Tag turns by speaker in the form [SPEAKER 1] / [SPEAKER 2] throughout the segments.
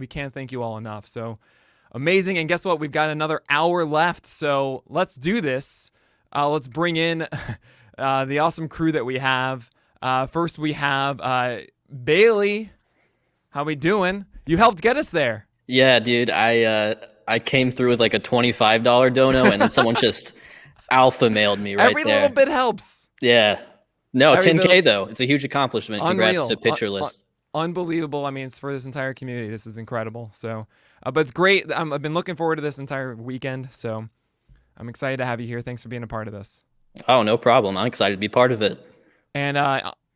[SPEAKER 1] can't thank you all enough. So amazing. And guess what? We've got another hour left. So let's do this. Let's bring in the awesome crew that we have. First, we have Bailey. How we doing? You helped get us there.
[SPEAKER 2] Yeah, dude. I came through with like a $25 dono, and then someone just alpha mailed me right
[SPEAKER 1] Every
[SPEAKER 2] there.
[SPEAKER 1] little bit helps.
[SPEAKER 2] Yeah. No,
[SPEAKER 1] Every
[SPEAKER 2] 10K though. It's a huge accomplishment. Congrats to Pitcherless.
[SPEAKER 1] Unbelievable. I mean, it's for this entire community. This is incredible. So, but it's great. I've been looking forward to this entire weekend. So I'm excited to have you here. Thanks for being a part of this.
[SPEAKER 2] Oh, no problem. I'm excited to be part of it.
[SPEAKER 1] And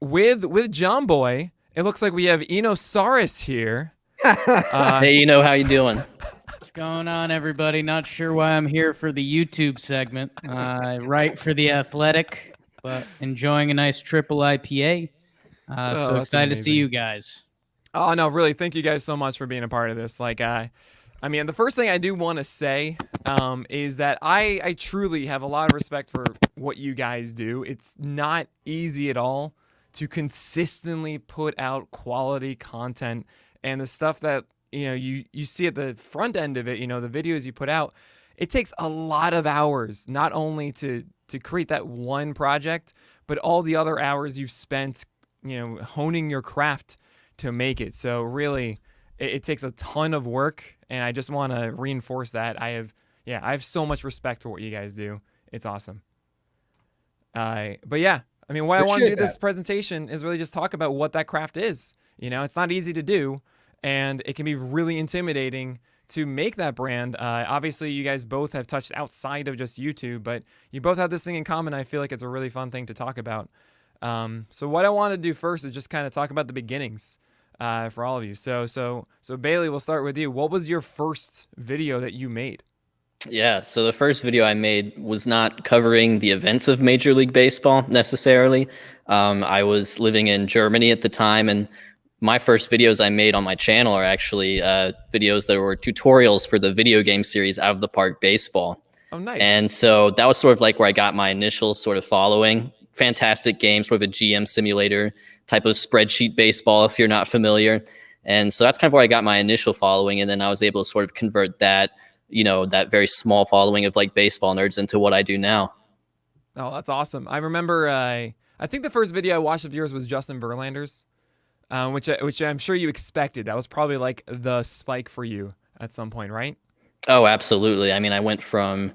[SPEAKER 1] with Jomboy, it looks like we have Enosaurus here.
[SPEAKER 2] Hey, how you doing?
[SPEAKER 3] What's going on, everybody? Not sure why I'm here for the YouTube segment. Write for The Athletic, but enjoying a nice triple IPA. So excited to see you guys.
[SPEAKER 1] Oh, no, really. Thank you guys so much for being a part of this. Like, I mean, the first thing I do want to say is that I truly have a lot of respect for what you guys do. It's not easy at all to consistently put out quality content, and the stuff that you see at the front end of it, the videos you put out, it takes a lot of hours, not only to create that one project, but all the other hours you've spent honing your craft to make it. So really, it takes a ton of work, and I just want to reinforce that. I have so much respect for what you guys do. It's awesome. But yeah, I mean, what I want to do this presentation is really just talk about what that craft is. It's not easy to do, and it can be really intimidating to make that brand. Obviously, you guys both have touched outside of just YouTube, but you both have this thing in common. I feel like it's a really fun thing to talk about. So what I want to do first is just kind of talk about the beginnings for all of you. So Bailey, we'll start with you. What was your first video that you made?
[SPEAKER 2] Yeah, so the first video I made was not covering the events of Major League Baseball necessarily. I was living in Germany at the time, and my first videos I made on my channel are actually videos that were tutorials for the video game series Out of the Park Baseball.
[SPEAKER 1] Oh, nice.
[SPEAKER 2] And so that was sort of like where I got my initial sort of following. Fantastic game, sort of a GM simulator type of spreadsheet baseball, if you're not familiar. And so that's kind of where I got my initial following. And then I was able to sort of convert that, that very small following of like baseball nerds into what I do now.
[SPEAKER 1] Oh, that's awesome. I remember, I think the first video I watched of yours was Justin Verlander's, which I'm sure you expected. That was probably like the spike for you at some point, right?
[SPEAKER 2] Oh, absolutely. I mean, I went from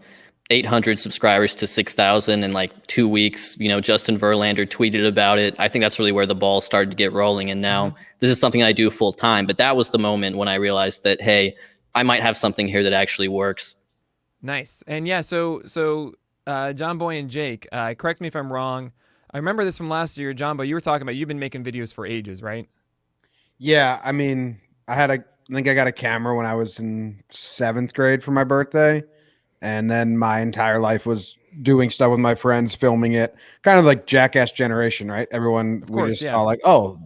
[SPEAKER 2] 800 subscribers to 6,000 in like 2 weeks. Justin Verlander tweeted about it. I think that's really where the ball started to get rolling. And now this is something I do full time. But that was the moment when I realized that, hey, I might have something here that actually works.
[SPEAKER 1] Nice. And yeah, so Jomboy and Jake, correct me if I'm wrong. I remember this from last year. Jomboy, you were talking about you've been making videos for ages, right?
[SPEAKER 4] Yeah, I mean, I think I got a camera when I was in 7th grade for my birthday. And then my entire life was doing stuff with my friends, filming it, kind of like Jackass generation, right? Everyone, we just saw like, oh,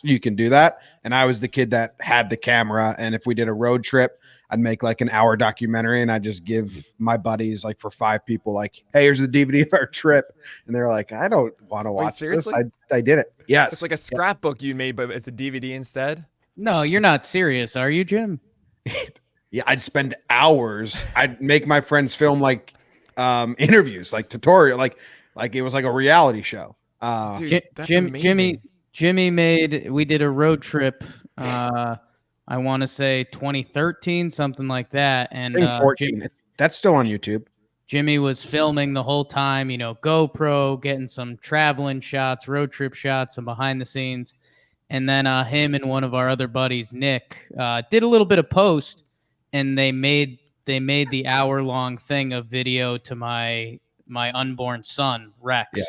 [SPEAKER 4] you can do that. And I was the kid that had the camera. And if we did a road trip, I'd make like an hour documentary, and I'd just give my buddies, like for 5 people, like, hey, here's the DVD of our trip. And they're like, I don't want to watch this. I did it. Yes.
[SPEAKER 1] It's like a scrapbook you made, but it's a DVD instead.
[SPEAKER 3] No, you're not serious, are you, Jim?
[SPEAKER 4] Yeah, I'd spend hours. I'd make my friends film like interviews, like tutorial, like it was like a reality show.
[SPEAKER 1] Dude, that's amazing.
[SPEAKER 3] We did a road trip. I want to say 2013, something like that. And
[SPEAKER 4] I think 14. That's still on YouTube.
[SPEAKER 3] Jimmy was filming the whole time, GoPro, getting some traveling shots, road trip shots, some behind the scenes. And then him and one of our other buddies, Nick, did a little bit of post. And they made the hour-long thing of video to my unborn son, Rex.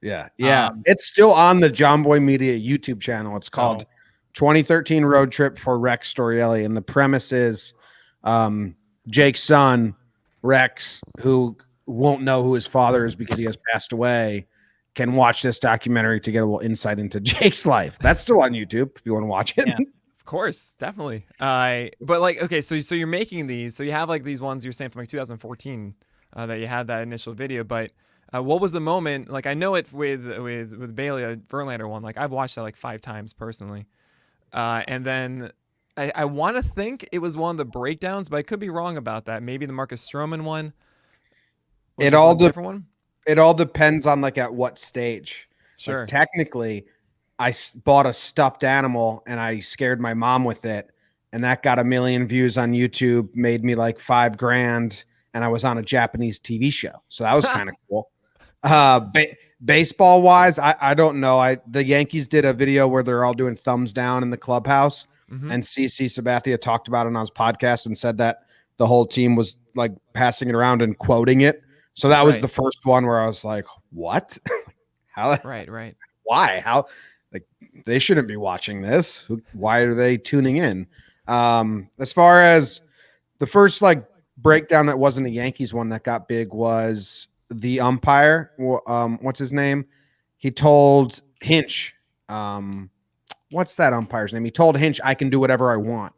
[SPEAKER 4] Yes. Yeah. It's still on the Jomboy Media YouTube channel. It's called 2013 Road Trip for Rex Storiale. And the premise is Jake's son, Rex, who won't know who his father is because he has passed away, can watch this documentary to get a little insight into Jake's life. That's still on YouTube if you want to watch it.
[SPEAKER 3] Yeah.
[SPEAKER 1] Of course, definitely. But like, okay, so you're making these. So you have like these ones you're saying from like 2014 that you had that initial video. But what was the moment? Like, I know it with Bailey, a Verlander one. Like, I've watched that like 5 times personally. And then I want to think it was one of the breakdowns, but I could be wrong about that. Maybe the Marcus Stroman one. Was
[SPEAKER 4] It
[SPEAKER 1] there
[SPEAKER 4] all
[SPEAKER 1] some different one.
[SPEAKER 4] It all depends on like at what stage.
[SPEAKER 1] Sure.
[SPEAKER 4] Like, technically, I bought a stuffed animal and I scared my mom with it, and that got 1 million views on YouTube, made me like $5,000, and I was on a Japanese TV show, so that was kind of cool. Baseball wise, I don't know. The Yankees did a video where they're all doing thumbs down in the clubhouse, and CC Sabathia talked about it on his podcast and said that the whole team was like passing it around and quoting it. So that was the first one where I was like, what? How?
[SPEAKER 1] Right.
[SPEAKER 4] Why? How? Like, they shouldn't be watching this. Why are they tuning in? As far as the first like breakdown that wasn't a Yankees one that got big was the umpire. What's his name? He told Hinch. What's that umpire's name? He told Hinch, I can do whatever I want.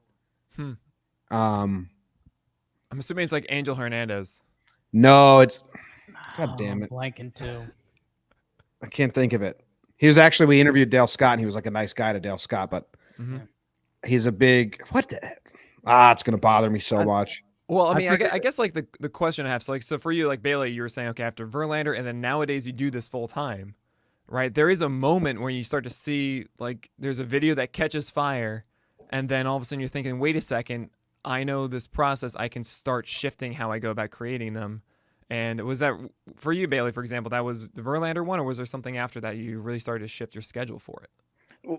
[SPEAKER 1] I'm assuming it's like Angel Hernandez.
[SPEAKER 4] No, it's God damn it.
[SPEAKER 3] I'm blanking too.
[SPEAKER 4] I can't think of it. We interviewed Dale Scott, and he was like a nice guy to Dale Scott, but he's a big, what the heck? It's going to bother me so much.
[SPEAKER 1] Well, I mean, I guess like the question I have, so for you, like Bailey, you were saying, okay, after Verlander, and then nowadays you do this full time, right? There is a moment where you start to see, like, there's a video that catches fire, and then all of a sudden you're thinking, wait a second, I know this process, I can start shifting how I go about creating them. And was that, for you, Bailey, for example, that was the Verlander one, or was there something after that you really started to shift your schedule for it?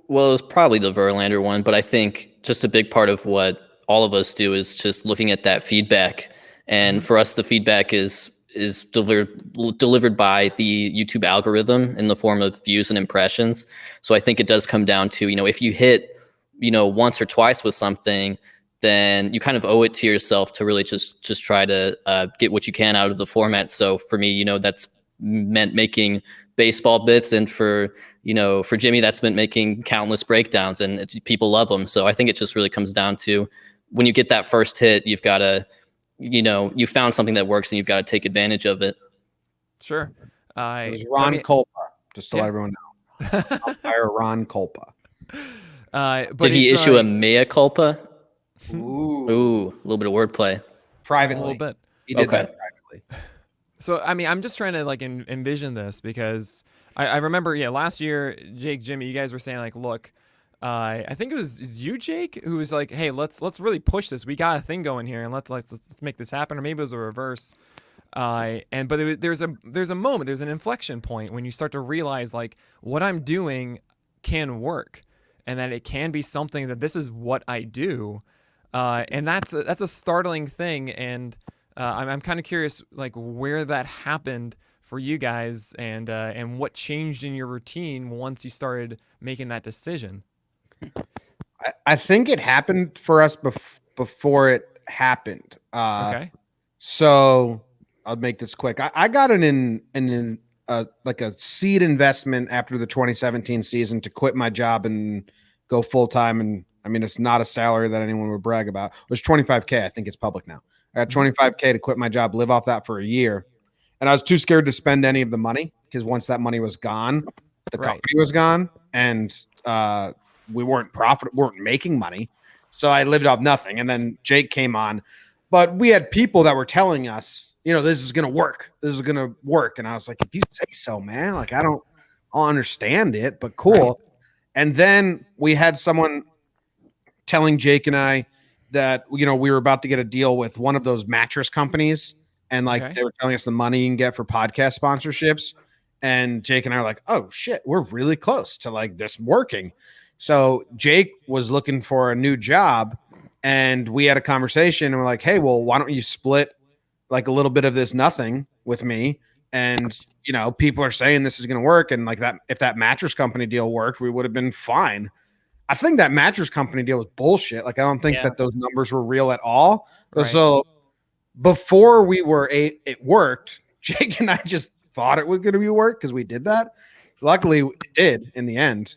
[SPEAKER 2] Well, it was probably the Verlander one, but I think just a big part of what all of us do is just looking at that feedback. And for us, the feedback is delivered by the YouTube algorithm in the form of views and impressions. So I think it does come down to, if you hit, once or twice with something, then you kind of owe it to yourself to really just try to get what you can out of the format. So for me, that's meant making baseball bits, and for Jimmy, that's meant making countless breakdowns, and people love them. So I think it just really comes down to, when you get that first hit, you've got to, you found something that works, and you've got to take advantage of it.
[SPEAKER 1] Sure.
[SPEAKER 4] It was Ron Culpa, just to let everyone know. Umpire Ron Culpa.
[SPEAKER 1] But
[SPEAKER 2] did he issue a mea culpa?
[SPEAKER 4] Ooh,
[SPEAKER 2] a little bit of wordplay.
[SPEAKER 4] Privately.
[SPEAKER 1] A little bit.
[SPEAKER 4] He did that privately.
[SPEAKER 1] So, I mean, I'm just trying to like envision this, because I remember, last year, Jake, Jimmy, you guys were saying like, look, I think is you, Jake, who was like, hey, let's really push this. We got a thing going here, and let's make this happen. Or maybe it was a reverse. There's a moment, there's an inflection point when you start to realize like what I'm doing can work, and that it can be something that this is what I do. And that's a startling thing, and I'm kind of curious, like, where that happened for you guys, and what changed in your routine once you started making that decision.
[SPEAKER 4] I think it happened for us before it happened.
[SPEAKER 1] Okay.
[SPEAKER 4] So I'll make this quick. I got like a seed investment after the 2017 season to quit my job and go full time. And I mean, it's not a salary that anyone would brag about. It was $25K. I think it's public now. I got $25K to quit my job, live off that for a year. And I was too scared to spend any of the money, because once that money was gone, the company was gone, and we weren't making money. So I lived off nothing. And then Jake came on, but we had people that were telling us, this is going to work. This is going to work. And I was like, if you say so, man, like, I don't understand it, but cool. Right. And then we had someone telling Jake and I that, we were about to get a deal with one of those mattress companies. And like, they were telling us the money you can get for podcast sponsorships. And Jake and I are like, oh shit, we're really close to like this working. So Jake was looking for a new job, and we had a conversation, and we're like, hey, well, why don't you split like a little bit of this nothing with me? And, people are saying this is going to work. And like that, if that mattress company deal worked, we would have been fine. I think that mattress company deal was bullshit. Like, I don't think that those numbers were real at all. Right. So before it worked, Jake and I just thought it was going to be work, because we did that. Luckily it did in the end.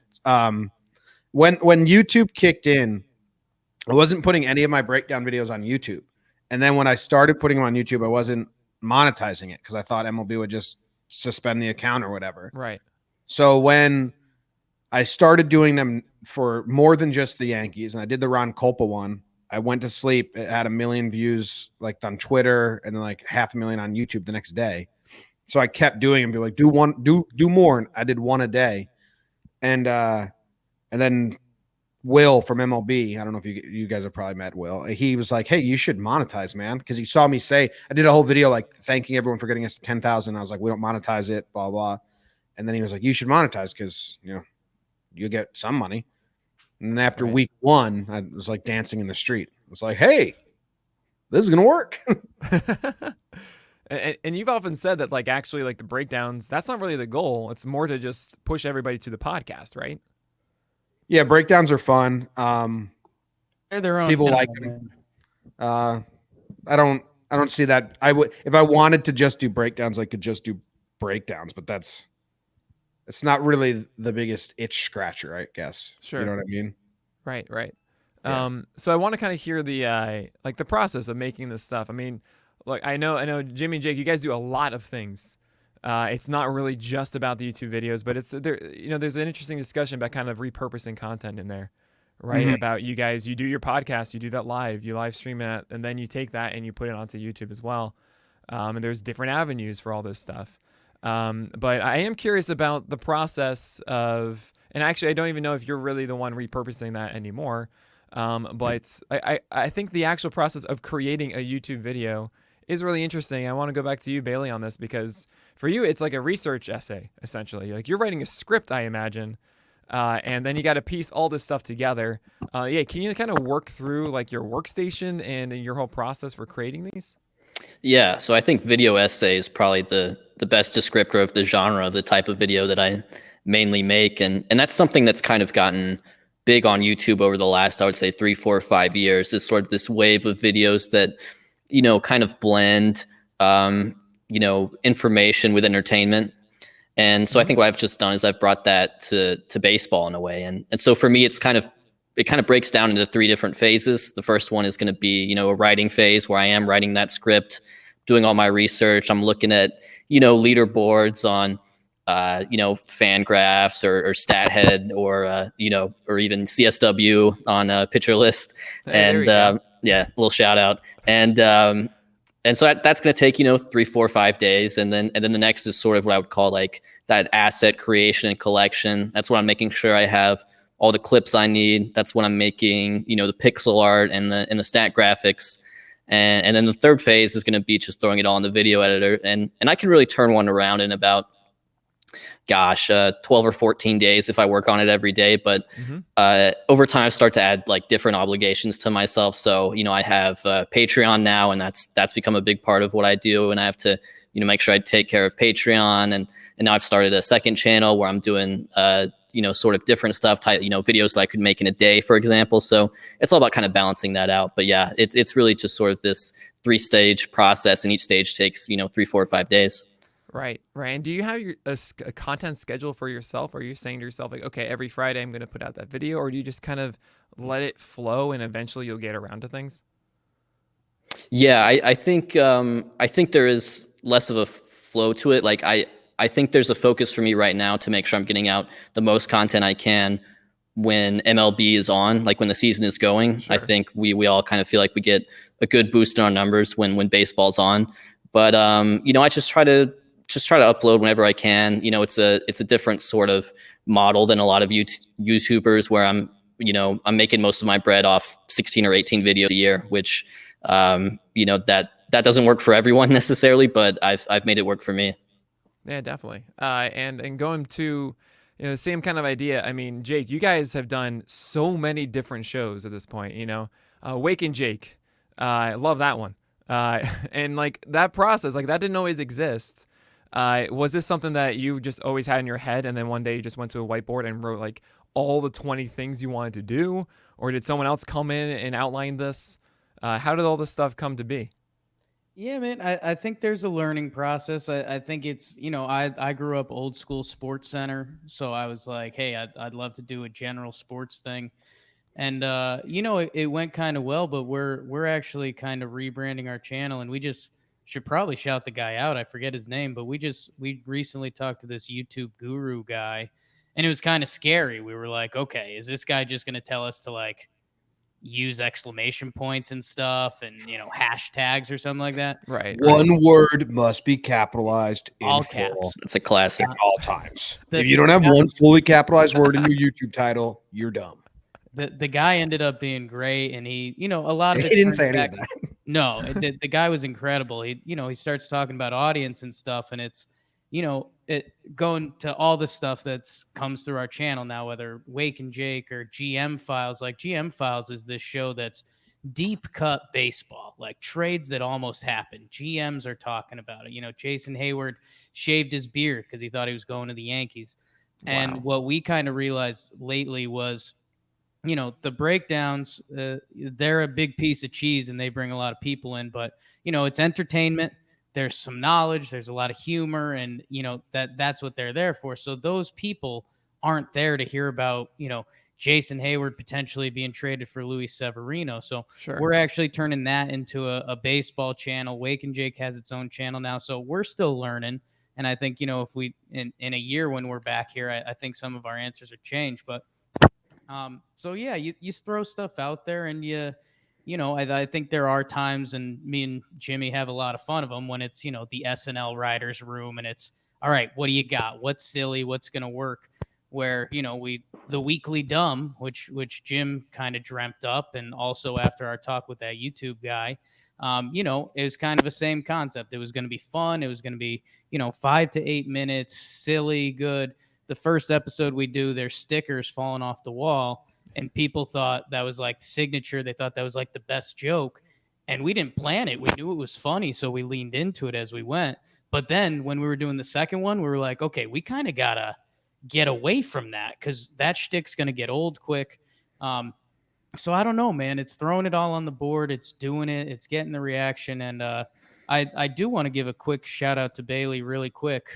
[SPEAKER 4] When YouTube kicked in, I wasn't putting any of my breakdown videos on YouTube. And then when I started putting them on YouTube, I wasn't monetizing it, because I thought MLB would just suspend the account or whatever.
[SPEAKER 1] Right.
[SPEAKER 4] So when I started doing them for more than just the Yankees, and I did the Ron Kolpa one. I went to sleep. It had 1 million views like on Twitter, and then like 500,000 on YouTube the next day. So I kept doing and be like, do more. And I did one a day. And then Will from MLB, I don't know if you guys have probably met Will. He was like, hey, you should monetize, man. Because he saw me say, I did a whole video like thanking everyone for getting us to 10,000. I was like, we don't monetize it, blah, blah. And then he was like, you should monetize because, you'll get some money. And then after week 1, I was like dancing in the street. I was like, hey, this is going to work.
[SPEAKER 1] And you've often said that like actually like the breakdowns, that's not really the goal. It's more to just push everybody to the podcast, right?
[SPEAKER 4] Yeah, breakdowns are fun.
[SPEAKER 3] They're their own.
[SPEAKER 4] People like them. I don't see that. I would, if I wanted to just do breakdowns, I could just do breakdowns, but it's not really the biggest itch scratcher, I guess.
[SPEAKER 1] Sure.
[SPEAKER 4] You know what I mean?
[SPEAKER 1] Right.
[SPEAKER 4] Yeah.
[SPEAKER 1] So I want to kind of hear the like the process of making this stuff. I mean, look, I know Jimmy and Jake, you guys do a lot of things. It's not really just about the YouTube videos, but it's there. There's an interesting discussion about kind of repurposing content in there, right?
[SPEAKER 4] Mhm.
[SPEAKER 1] About you guys, you do your podcast, you do that live, you live stream it, and then you take that and you put it onto YouTube as well. And there's different avenues for all this stuff. But I am curious about the process of, and actually, I don't even know if you're really the one repurposing that anymore. But I think the actual process of creating a YouTube video is really interesting. I want to go back to you, Bailey, on this because for you, it's like a research essay, essentially. Like you're writing a script, I imagine, and then you got to piece all this stuff together. Can you kind of work through like your workstation and your whole process for creating these?
[SPEAKER 2] Yeah, so I think video essay is probably the best descriptor of the genre, of the type of video that I mainly make, and that's something that's kind of gotten big on YouTube over the last, I would say, 3, 4, 5 years. Is sort of this wave of videos that kind of blend information with entertainment. And so I think what I've just done is I've brought that to baseball in a way, and so for me, it kind of breaks down into 3 different phases. The first one is going to be, a writing phase where I am writing that script, doing all my research. I'm looking at, leaderboards on, fan graphs or StatHead or, or even CSW on Pitcher List.
[SPEAKER 1] Hey,
[SPEAKER 2] and yeah, little shout out. And so that's going to take, 3, 4, 5 days. And then the next is sort of what I would call like that asset creation and collection. That's what I'm making sure I have all the clips I need. That's when I'm making, the pixel art and the stat graphics. And then the third phase is going to be just throwing it all in the video editor. And I can really turn one around in about, 12 or 14 days if I work on it every day. But over time, I start to add like different obligations to myself. So, I have Patreon now, and that's become a big part of what I do. And I have to, make sure I take care of Patreon. And now I've started a second channel where I'm doing, sort of different stuff, videos that I could make in a day, for example. So it's all about kind of balancing that out. But yeah, it's really just sort of this 3-stage process, and each stage takes, 3, 4, 5 days.
[SPEAKER 1] Right. And do you have a content schedule for yourself? Are you saying to yourself like, okay, every Friday I'm going to put out that video, or do you just kind of let it flow and eventually you'll get around to things?
[SPEAKER 2] Yeah, I think there is less of a flow to it. Like I think there's a focus for me right now to make sure I'm getting out the most content I can when MLB is on, like when the season is going. Sure. I think we all kind of feel like we get a good boost in our numbers when baseball's on. But I just try to upload whenever I can. It's a different sort of model than a lot of YouTubers where I'm making most of my bread off 16 or 18 videos a year, which that doesn't work for everyone necessarily, but I've made it work for me.
[SPEAKER 1] Yeah, definitely. And going to the same kind of idea. I mean, Jake, you guys have done so many different shows at this point. Wake and Jake, I love that one. And like that process, like that didn't always exist. Was this something that you just always had in your head, and then one day you just went to a whiteboard and wrote like all the 20 things you wanted to do, or did someone else come in and outline this? How did all this stuff come to be?
[SPEAKER 3] Yeah, man, I think there's a learning process. I think it's, I grew up old school Sports Center. So I was like, hey, I'd love to do a general sports thing. And, it went kind of well, but we're actually kind of rebranding our channel, and we just should probably shout the guy out. I forget his name, but we recently talked to this YouTube guru guy, And it was kind of scary. We were like, okay, is this guy just going to tell us to like use exclamation points and stuff and, you know, hashtags or something like that?
[SPEAKER 1] Right.
[SPEAKER 4] One word must be capitalized in
[SPEAKER 3] All
[SPEAKER 4] full
[SPEAKER 3] caps.
[SPEAKER 2] It's a classic.
[SPEAKER 4] at all times.
[SPEAKER 3] The-
[SPEAKER 4] If you don't have
[SPEAKER 3] the-
[SPEAKER 4] one fully capitalized word in your YouTube title, you're dumb.
[SPEAKER 3] The guy ended up being great, and he, you know, a lot of
[SPEAKER 4] He
[SPEAKER 3] it
[SPEAKER 4] didn't
[SPEAKER 3] turns
[SPEAKER 4] say any
[SPEAKER 3] back-
[SPEAKER 4] of that.
[SPEAKER 3] No, the guy was incredible. He, you know, he starts talking about audience and stuff, and it's, you know, it going to all the stuff that's comes through our channel now, whether Wake and Jake or GM Files. Like GM Files is this show that's deep cut baseball, like trades that almost happened. GMs are talking about it. You know, Jason Hayward shaved his beard because he thought he was going to the Yankees. And
[SPEAKER 1] Wow.
[SPEAKER 3] what we kind of realized lately was, you know, the breakdowns, they're a big piece of cheese and they bring a lot of people in, but, you know, it's entertainment. There's some knowledge, there's a lot of humor, and, you know, that's what they're there for. So those people aren't there to hear about, you know, Jason Hayward potentially being traded for Luis Severino. So
[SPEAKER 1] Sure.
[SPEAKER 3] we're actually turning that into a baseball channel. Wake and Jake has its own channel now. So we're still learning. And I think, you know, if we, in a year when we're back here, I think some of our answers are changed, but so yeah, you throw stuff out there, and you know, I think there are times, and me and Jimmy have a lot of fun of them when it's, you know, the SNL writers room, and it's, all right, what do you got? What's silly? What's gonna work? Where, you know, the weekly dumb, which Jim kind of dreamt up, and also after our talk with that YouTube guy, you know, it was kind of the same concept. It was going to be fun. It was going to be, you know, 5 to 8 minutes, silly, good. The first episode we do, there's stickers falling off the wall, and people thought that was like the signature. They thought that was like the best joke, and we didn't plan it. We knew it was funny, so we leaned into it as we went. But then when we were doing the second one, we were like, okay, we kind of gotta get away from that because that shtick's gonna get old quick. So I don't know, man. It's throwing it all on the board. It's doing it. It's getting the reaction, and I do want to give a quick shout out to Bailey really quick.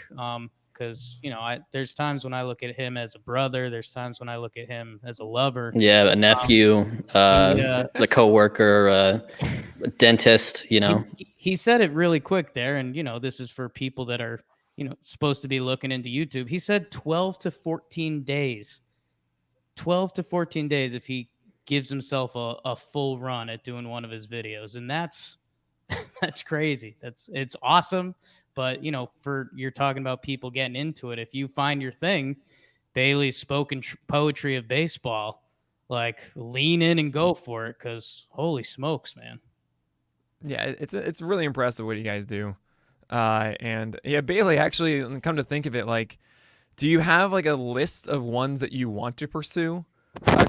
[SPEAKER 3] Because, you know, there's times when I look at him as a brother. There's times when I look at him as a lover.
[SPEAKER 2] Yeah, a nephew, the coworker, a dentist, you know.
[SPEAKER 3] He said it really quick there, and, you know, this is for people that are, you know, supposed to be looking into YouTube. He said 12 to 14 days. 12 to 14 days if he gives himself a full run at doing one of his videos. And that's crazy. It's awesome. But, you know, you're talking about people getting into it. If you find your thing, Bailey's spoken poetry of baseball, like, lean in and go for it, because holy smokes, man.
[SPEAKER 1] Yeah, it's really impressive what you guys do. And yeah, Bailey, actually, come to think of it, like, do you have like a list of ones that you want to pursue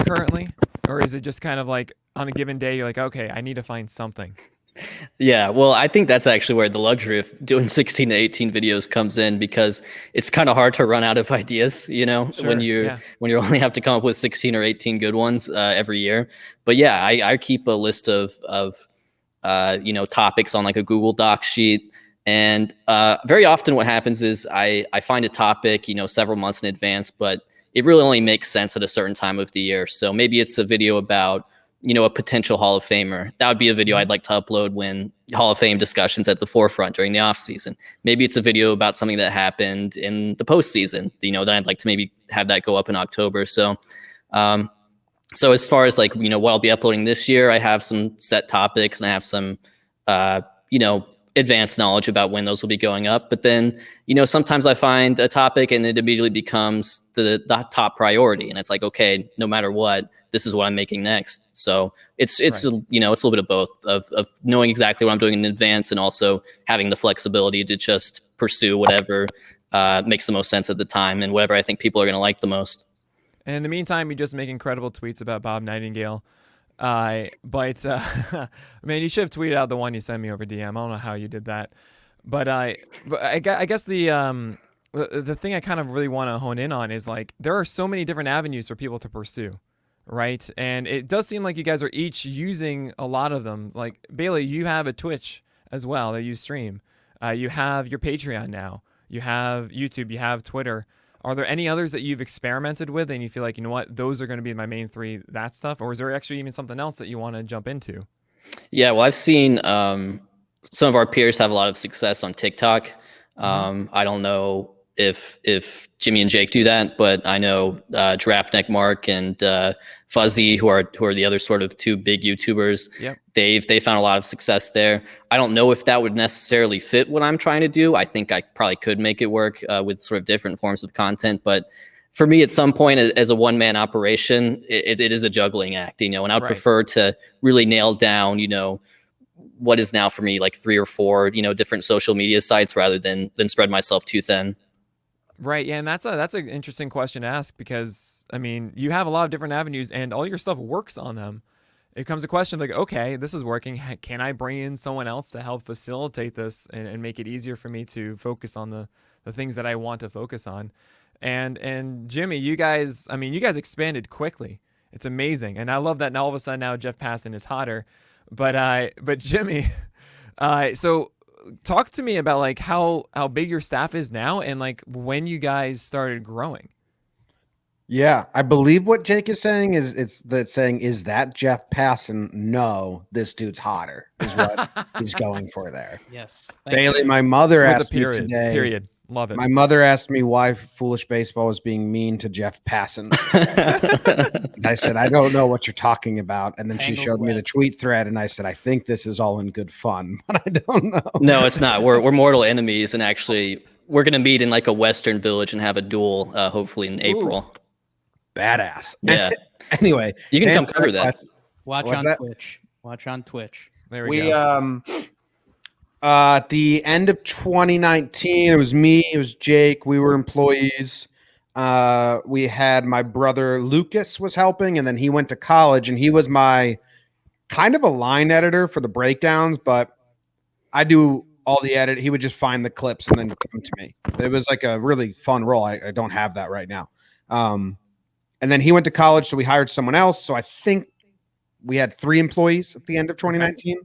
[SPEAKER 1] currently? Or is it just kind of like on a given day, you're like, okay, I need to find something?
[SPEAKER 2] Yeah, well, I think that's actually where the luxury of doing 16 to 18 videos comes in, because it's kind of hard to run out of ideas, you know,
[SPEAKER 1] Sure,
[SPEAKER 2] when you only have to come up with 16 or 18 good ones every year. But yeah, I keep a list of you know, topics on like a Google Docs sheet. And very often what happens is I find a topic, you know, several months in advance, but it really only makes sense at a certain time of the year. So maybe it's a video about, you know, a potential Hall of Famer. That would be a video I'd like to upload when Hall of Fame discussions at the forefront during the off season. Maybe it's a video about something that happened in the postseason, you know, then I'd like to maybe have that go up in October. So, so as far as like, you know, what I'll be uploading this year, I have some set topics and I have some, you know, advanced knowledge about when those will be going up. But then, you know, sometimes I find a topic and it immediately becomes the top priority. And it's like, okay, no matter what, this is what I'm making next. So it's
[SPEAKER 1] Right.
[SPEAKER 2] you know, it's a little bit of both of knowing exactly what I'm doing in advance and also having the flexibility to just pursue whatever makes the most sense at the time and whatever I think people are going to like the most.
[SPEAKER 1] And in the meantime, you just make incredible tweets about Bob Nightingale. But man, you should have tweeted out the one you sent me over DM. I don't know how you did that, but I guess the thing I kind of really want to hone in on is, like, there are so many different avenues for people to pursue, right? And it does seem like you guys are each using a lot of them. Like, Bailey, you have a Twitch as well that you stream. You have your Patreon now. You have YouTube. You have Twitter. Are there any others that you've experimented with and you feel like, you know what, those are going to be my main three, that stuff? Or is there actually even something else that you want to jump into?
[SPEAKER 2] Yeah, well, I've seen some of our peers have a lot of success on TikTok. I don't know if Jimmy and Jake do that, but I know Draftneck Mark and Fuzzy, who are the other sort of two big YouTubers.
[SPEAKER 1] Yep.
[SPEAKER 2] They found a lot of success there. I don't know if that would necessarily fit what I'm trying to do. I think I probably could make it work with sort of different forms of content, but for me, at some point, as a one-man operation, it is a juggling act, and I would prefer to really nail down, what is now for me like 3 or 4, different social media sites rather than spread myself too thin.
[SPEAKER 1] Right. Yeah. And that's an interesting question to ask because, I mean, you have a lot of different avenues and all your stuff works on them. It comes a question like, okay, this is working. Can I bring in someone else to help facilitate this and make it easier for me to focus on the things that I want to focus on? And Jimmy, you guys expanded quickly. It's amazing. And I love that now all of a sudden now Jeff Passan is hotter. But Jimmy, so talk to me about like how big your staff is now and like when you guys started growing.
[SPEAKER 4] Yeah, I believe what Jake is saying is is that Jeff Passan? No, this dude's hotter is what he's going for there.
[SPEAKER 3] Yes.
[SPEAKER 4] Bailey, my mother
[SPEAKER 1] With
[SPEAKER 4] asked
[SPEAKER 1] a period,
[SPEAKER 4] me today.
[SPEAKER 1] Period. Love it.
[SPEAKER 4] My mother asked me why Foolish Baseball was being mean to Jeff Passan. And I said, I don't know what you're talking about. And then she showed me the tweet thread, and I said, I think this is all in good fun, but I don't know.
[SPEAKER 2] No, it's not. We're mortal enemies, and actually, we're gonna meet in like a Western village and have a duel, hopefully in April.
[SPEAKER 4] Badass.
[SPEAKER 2] Yeah.
[SPEAKER 4] Anyway,
[SPEAKER 2] you can come cover that.
[SPEAKER 3] Watch on Twitch.
[SPEAKER 1] There we go.
[SPEAKER 4] At the end of 2019, it was me, it was Jake. We were employees. We had my brother Lucas was helping, and then he went to college, and he was my kind of a line editor for the breakdowns, but I do all the edit. He would just find the clips and then give them to me. It was like a really fun role. I don't have that right now. And then he went to college, so we hired someone else. So I think we had 3 employees at the end of 2019.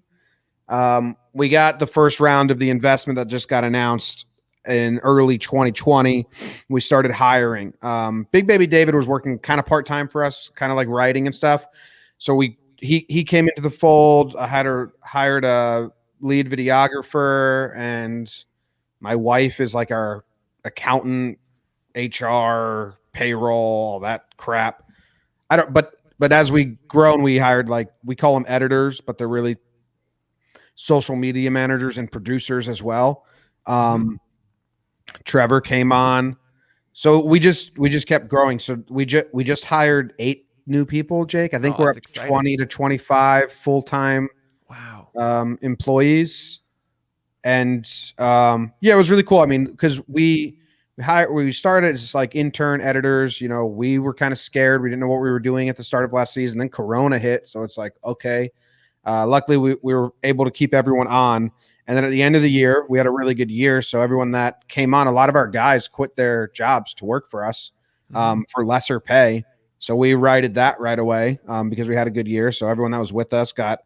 [SPEAKER 4] We got the first round of the investment that just got announced in early 2020. We started hiring. Big Baby David was working kind of part-time for us, kind of like writing and stuff. So he came into the fold. I hired a lead videographer, and my wife is like our accountant, HR, payroll, all that crap. But as we grown, we hired we call them editors, but they're really social media managers and producers as well. Trevor came on, so we just kept growing. So we just hired 8 new people, Jake. I think we're up to 20 to 25 full-time employees. And it was really cool. I mean, because we started as just like intern editors. We were kind of scared. We didn't know what we were doing at the start of last season. Then Corona hit, so it's like, okay. Luckily, we were able to keep everyone on. And then at the end of the year, we had a really good year. So everyone that came on, a lot of our guys quit their jobs to work for us for lesser pay. So we righted that right away because we had a good year. So everyone that was with us got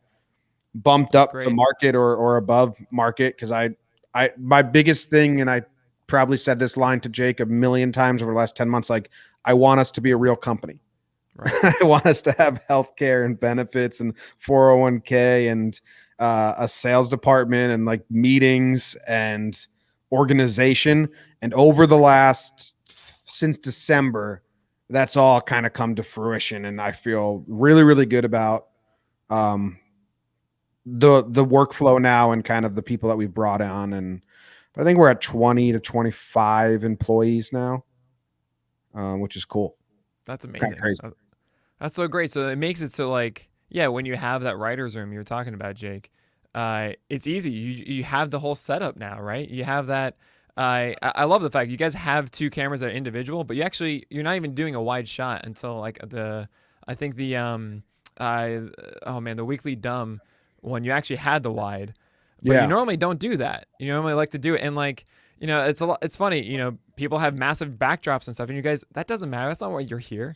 [SPEAKER 4] bumped up to market or above market. Because my biggest thing, and I probably said this line to Jake a million times over the last 10 months, like, I want us to be a real company. Right. I want us to have healthcare and benefits and 401k and a sales department and like meetings and organization. And over the since December, that's all kind of come to fruition. And I feel really, really good about the workflow now and kind of the people that we've brought on. And I think we're at 20 to 25 employees now, which is cool.
[SPEAKER 1] That's amazing. That's so great. So it makes it so when you have that writer's room you're talking about, Jake, it's easy. You have the whole setup now, right? You have that. I love the fact you guys have 2 cameras that are individual, but you're not even doing a wide shot until the Weekly Dumb one. You actually had the wide, but you normally don't do that. You normally like to do it, and it's funny. People have massive backdrops and stuff, and you guys, that doesn't matter. That's not why you're here.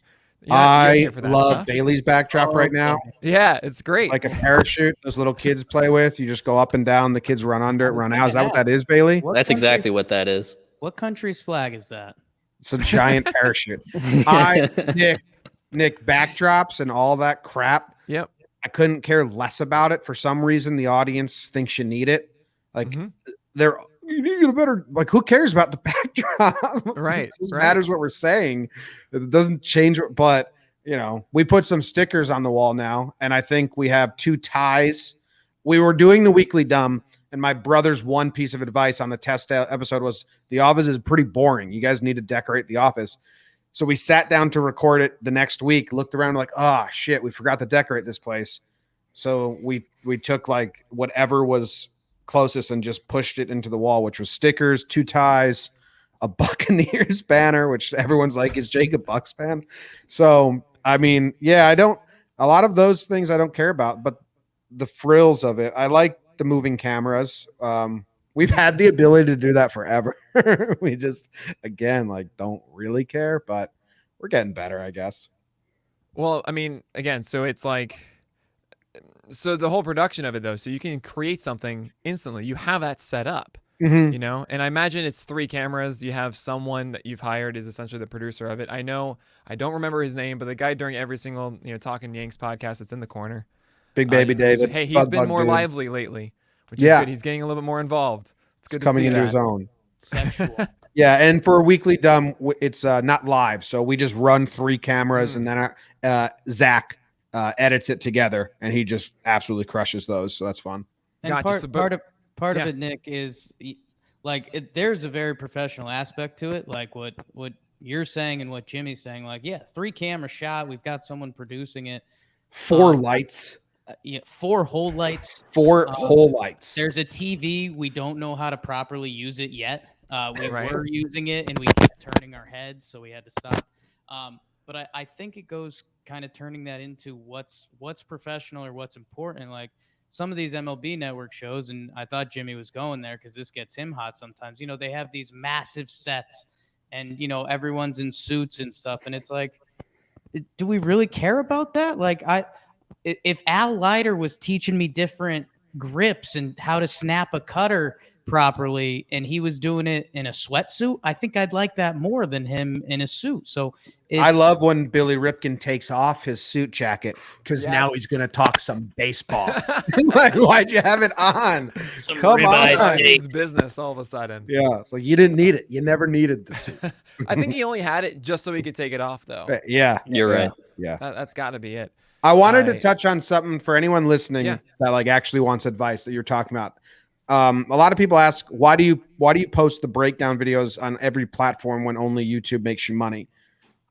[SPEAKER 4] I love Bailey's backdrop right now.
[SPEAKER 1] Yeah, it's great.
[SPEAKER 4] Like a parachute those little kids play with. You just go up and down. The kids run under it, run out. Is that what that is, Bailey?
[SPEAKER 2] That's exactly what that is.
[SPEAKER 3] What country's flag is that?
[SPEAKER 4] It's a giant parachute. Nick, backdrops and all that crap.
[SPEAKER 1] Yep.
[SPEAKER 4] I couldn't care less about it. For some reason, the audience thinks you need it. Like you need to get a better, like, who cares about the backdrop?
[SPEAKER 1] Right,
[SPEAKER 4] It just
[SPEAKER 1] right.
[SPEAKER 4] matters what we're saying. It doesn't change, but you know, we put some stickers on the wall now, and I think we have 2 ties. We were doing the weekly dumb, and my brother's one piece of advice on the test episode was the office is pretty boring. You guys need to decorate the office. So we sat down to record it the next week, looked around like, oh shit, we forgot to decorate this place. So we took like whatever was closest and just pushed it into the wall, which was stickers, 2 ties, a Buccaneers banner, which everyone's like, is Jake a Bucks fan? So I mean, yeah, a lot of those things I don't care about, but the frills of it, I like the moving cameras. We've had the ability to do that forever. We just, again, like, don't really care, but we're getting better, I guess.
[SPEAKER 1] Well, I mean, again, so it's like, so the whole production of it though, so you can create something instantly. You have that set up,
[SPEAKER 4] Mm-hmm.
[SPEAKER 1] you know, and I imagine it's 3 cameras. You have someone that you've hired is essentially the producer of it. I know, I don't remember his name, but the guy during every single, you know, Talking Yanks podcast that's in the corner.
[SPEAKER 4] Big baby David.
[SPEAKER 1] Hey, he's
[SPEAKER 4] Bug
[SPEAKER 1] been more
[SPEAKER 4] dude.
[SPEAKER 1] lively lately, which is
[SPEAKER 4] Yeah.
[SPEAKER 1] good. He's getting a little bit more involved. It's good to
[SPEAKER 4] Coming
[SPEAKER 1] see
[SPEAKER 4] into
[SPEAKER 1] that.
[SPEAKER 4] his own.
[SPEAKER 3] Sexual.
[SPEAKER 4] Yeah, and for a weekly dumb, it's not live, so we just run 3 cameras, and then Zach edits it together, and he just absolutely crushes those. So that's fun.
[SPEAKER 3] And
[SPEAKER 1] Gotcha. So, but-
[SPEAKER 3] part
[SPEAKER 1] yeah.
[SPEAKER 3] of it, Nick, is like there's a very professional aspect to it, like what you're saying and what Jimmy's saying. Like, yeah, 3 camera shot. We've got someone producing it.
[SPEAKER 4] 4 lights.
[SPEAKER 3] Yeah, 4 whole lights.
[SPEAKER 4] 4 whole lights.
[SPEAKER 3] There's a TV. We don't know how to properly use it yet. We
[SPEAKER 1] Right.
[SPEAKER 3] were using it and we kept turning our heads, so we had to stop. But I think it goes kind of turning that into what's professional or what's important. Like some of these MLB network shows, and I thought Jimmy was going there because this gets him hot sometimes. You know, they have these massive sets and, you know, everyone's in suits and stuff. And it's like, do we really care about that? Like if Al Leiter was teaching me different grips and how to snap a cutter properly and he was doing it in a sweatsuit, I think I'd like that more than him in a suit. So
[SPEAKER 4] I love when Billy Ripken takes off his suit jacket because now
[SPEAKER 1] Yes.
[SPEAKER 4] he's going to talk some baseball. Like, why'd you have it on?
[SPEAKER 2] Some
[SPEAKER 4] Come
[SPEAKER 2] ribeye
[SPEAKER 4] on.
[SPEAKER 2] steak.
[SPEAKER 1] It's business all of a sudden.
[SPEAKER 4] Yeah, it's like you didn't need it. You never needed the suit.
[SPEAKER 1] I think he only had it just so he could take it off, though.
[SPEAKER 4] Yeah,
[SPEAKER 2] You're right.
[SPEAKER 4] Yeah.
[SPEAKER 1] That's got to be it.
[SPEAKER 4] I wanted to
[SPEAKER 1] Right.
[SPEAKER 4] touch on something for anyone listening
[SPEAKER 1] Yeah.
[SPEAKER 4] that like actually wants advice that you're talking about. A lot of people ask, why do you post the breakdown videos on every platform when only YouTube makes you money?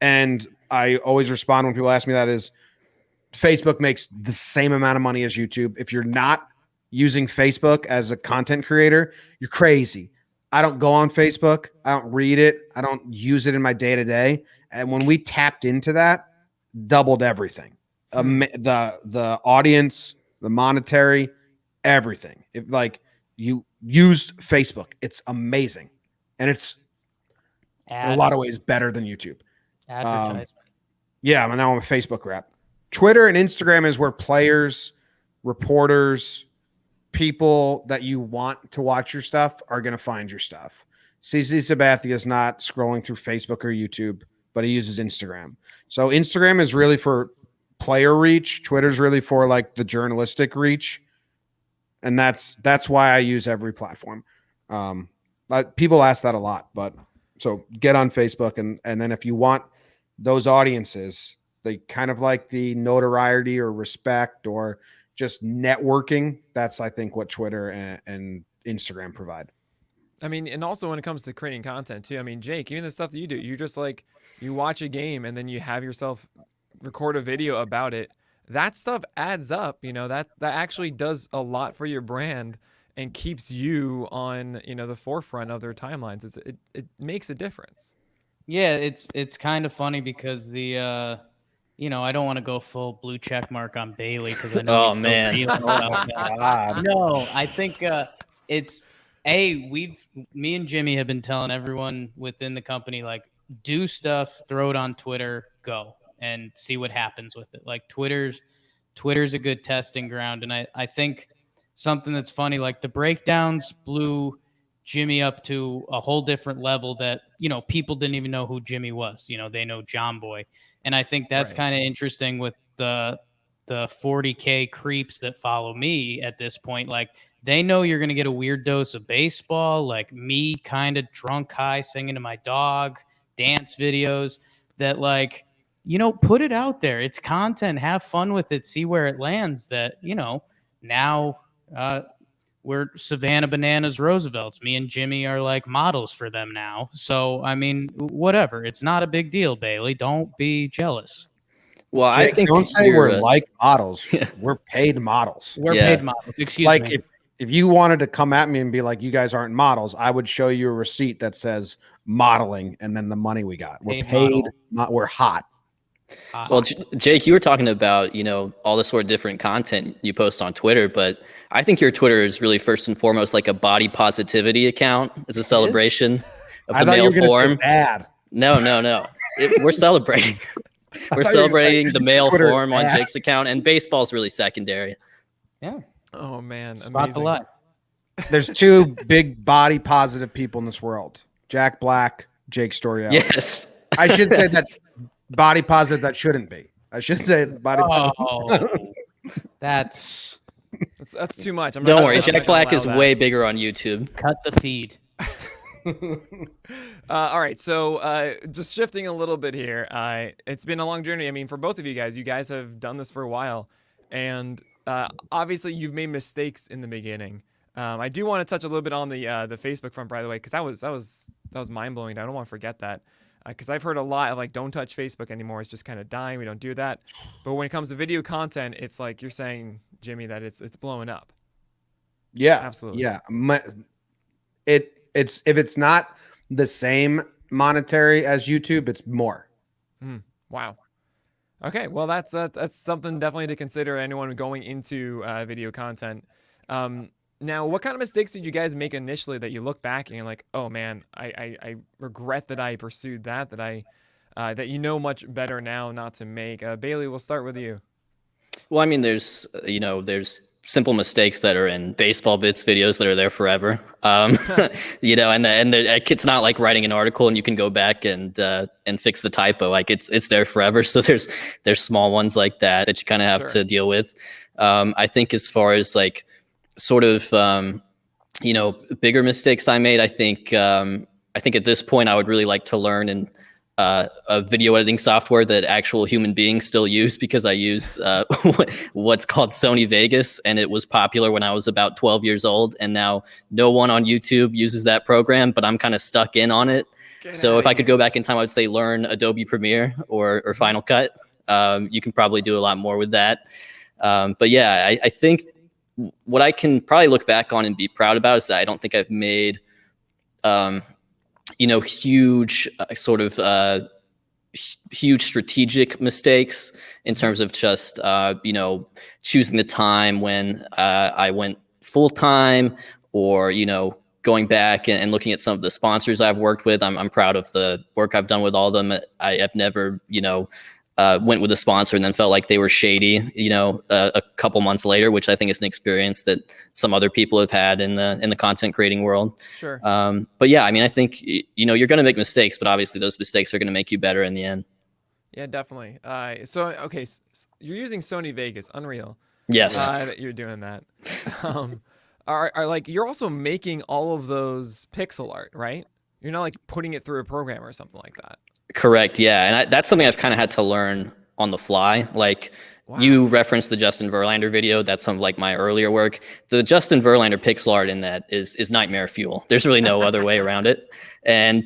[SPEAKER 4] And I always respond when people ask me that is Facebook makes the same amount of money as YouTube. If you're not using Facebook as a content creator, you're crazy. I don't go on Facebook. I don't read it. I don't use it in my day to day. And when we tapped into that, doubled everything. The audience, the monetary, everything. If like you use Facebook, it's amazing, and it's in a lot of ways better than YouTube.
[SPEAKER 3] advertisement.
[SPEAKER 4] Yeah, now I'm a Facebook rep. Twitter and Instagram is where players, reporters, people that you want to watch your stuff are going to find your stuff. CC Sabathia is not scrolling through Facebook or YouTube, but he uses Instagram. So Instagram is really for player reach. Twitter's really for like the journalistic reach. And that's why I use every platform. People ask that a lot, but so get on Facebook. And then if you want those audiences, they kind of like the notoriety or respect or just networking. That's, I think, what Twitter and Instagram provide.
[SPEAKER 1] I mean, and also when it comes to creating content too. I mean, Jake, even the stuff that you do, you just like you watch a game and then you have yourself record a video about it. That stuff adds up, you know, that actually does a lot for your brand and keeps you on, you know, the forefront of their timelines. It makes a difference.
[SPEAKER 3] Yeah, it's kind of funny because the you know, I don't want to go full blue check mark on Bailey because I know
[SPEAKER 2] Oh,
[SPEAKER 3] he's still
[SPEAKER 2] man.
[SPEAKER 3] reeling about that.
[SPEAKER 4] God.
[SPEAKER 3] No, I think it's me and Jimmy have been telling everyone within the company, like, do stuff, throw it on Twitter, go and see what happens with it. Like Twitter's a good testing ground. And I think something that's funny, like the breakdowns blew Jimmy up to a whole different level that, you know, people didn't even know who Jimmy was. You know, they know Jomboy. And I think that's
[SPEAKER 1] Right.
[SPEAKER 3] kind of interesting with the 40K creeps that follow me at this point. Like they know you're going to get a weird dose of baseball, like me kind of drunk high singing to my dog, dance videos that like, put it out there. It's content, have fun with it, see where it lands. That, now we're Savannah Bananas Roosevelts. Me and Jimmy are like models for them now. So, I mean, whatever. It's not a big deal, Bailey. Don't be jealous.
[SPEAKER 2] Well,
[SPEAKER 4] Jake,
[SPEAKER 2] I think
[SPEAKER 4] don't say we're like models. We're paid models.
[SPEAKER 3] We're paid models. Excuse
[SPEAKER 4] like
[SPEAKER 3] me.
[SPEAKER 4] if you wanted to come at me and be like, you guys aren't models, I would show you a receipt that says modeling and then the money we got. We're paid. We're hot.
[SPEAKER 2] Well, Jake, you were talking about, all the sort of different content you post on Twitter, but I think your Twitter is really first and foremost like a body positivity account. It's a celebration of the male form.
[SPEAKER 4] Bad.
[SPEAKER 2] No. We're celebrating. We're celebrating the male form on Jake's account, and baseball's really secondary.
[SPEAKER 3] Yeah.
[SPEAKER 1] Oh man,
[SPEAKER 3] spot the lie.
[SPEAKER 4] There's two big body positive people in this world: Jack Black, Jake Storiale.
[SPEAKER 2] Yes,
[SPEAKER 4] I should say that body positive. That shouldn't be. I should say body
[SPEAKER 3] positive. That's
[SPEAKER 1] too much.
[SPEAKER 2] Don't worry, Jack Black is way bigger on YouTube.
[SPEAKER 3] Cut the feed.
[SPEAKER 1] All right, so just shifting a little bit here. It's been a long journey. I mean, for both of you guys have done this for a while, and obviously you've made mistakes in the beginning. I do want to touch a little bit on the Facebook front, by the way, because that was mind blowing. I don't want to forget that, because I've heard a lot of like, don't touch Facebook anymore. It's just kind of dying. We don't do that. But when it comes to video content, it's like you're saying, Jimmy, that it's blowing up.
[SPEAKER 4] Yeah,
[SPEAKER 1] absolutely.
[SPEAKER 4] Yeah, It's if it's not the same monetary as YouTube, it's more.
[SPEAKER 1] Wow. Okay, well that's something definitely to consider, anyone going into video content. Now, what kind of mistakes did you guys make initially that you look back and you're like, oh man, I regret that I pursued that that much better now not to make? Bailey, we'll start with you.
[SPEAKER 2] Well, I mean, there's simple mistakes that are in baseball bits videos that are there forever. And it's not like writing an article and you can go back and fix the typo. Like it's there forever. So there's small ones like that you kind of have to deal with. I think as far as like sort of, bigger mistakes I made, I think at this point I would really like to learn a video editing software that actual human beings still use, because I use what's called Sony Vegas, and it was popular when I was about 12 years old, and now no one on YouTube uses that program, but I'm kind of stuck in on it. So if I could go back in time, I would say learn Adobe Premiere or Final Cut. You can probably do a lot more with that. But yeah, I think what I can probably look back on and be proud about is that I don't think I've made huge huge strategic mistakes in terms of just, choosing the time when I went full time, or, going back and looking at some of the sponsors I've worked with. I'm proud of the work I've done with all of them. I have never, went with a sponsor and then felt like they were shady, a couple months later, which I think is an experience that some other people have had in the content creating world.
[SPEAKER 1] Sure.
[SPEAKER 2] But yeah, I mean, I think, you're going to make mistakes, but obviously those mistakes are going to make you better in the end.
[SPEAKER 1] Yeah, definitely. So you're using Sony Vegas, unreal.
[SPEAKER 2] Yes.
[SPEAKER 1] That you're doing that. Are like, you're also making all of those pixel art, right? You're not like putting it through a program or something like that.
[SPEAKER 2] Correct. Yeah. And that's something I've kind of had to learn on the fly. Like, wow. You referenced the Justin Verlander video. That's some of like my earlier work. The Justin Verlander pixel art in that is nightmare fuel. There's really no other way around it.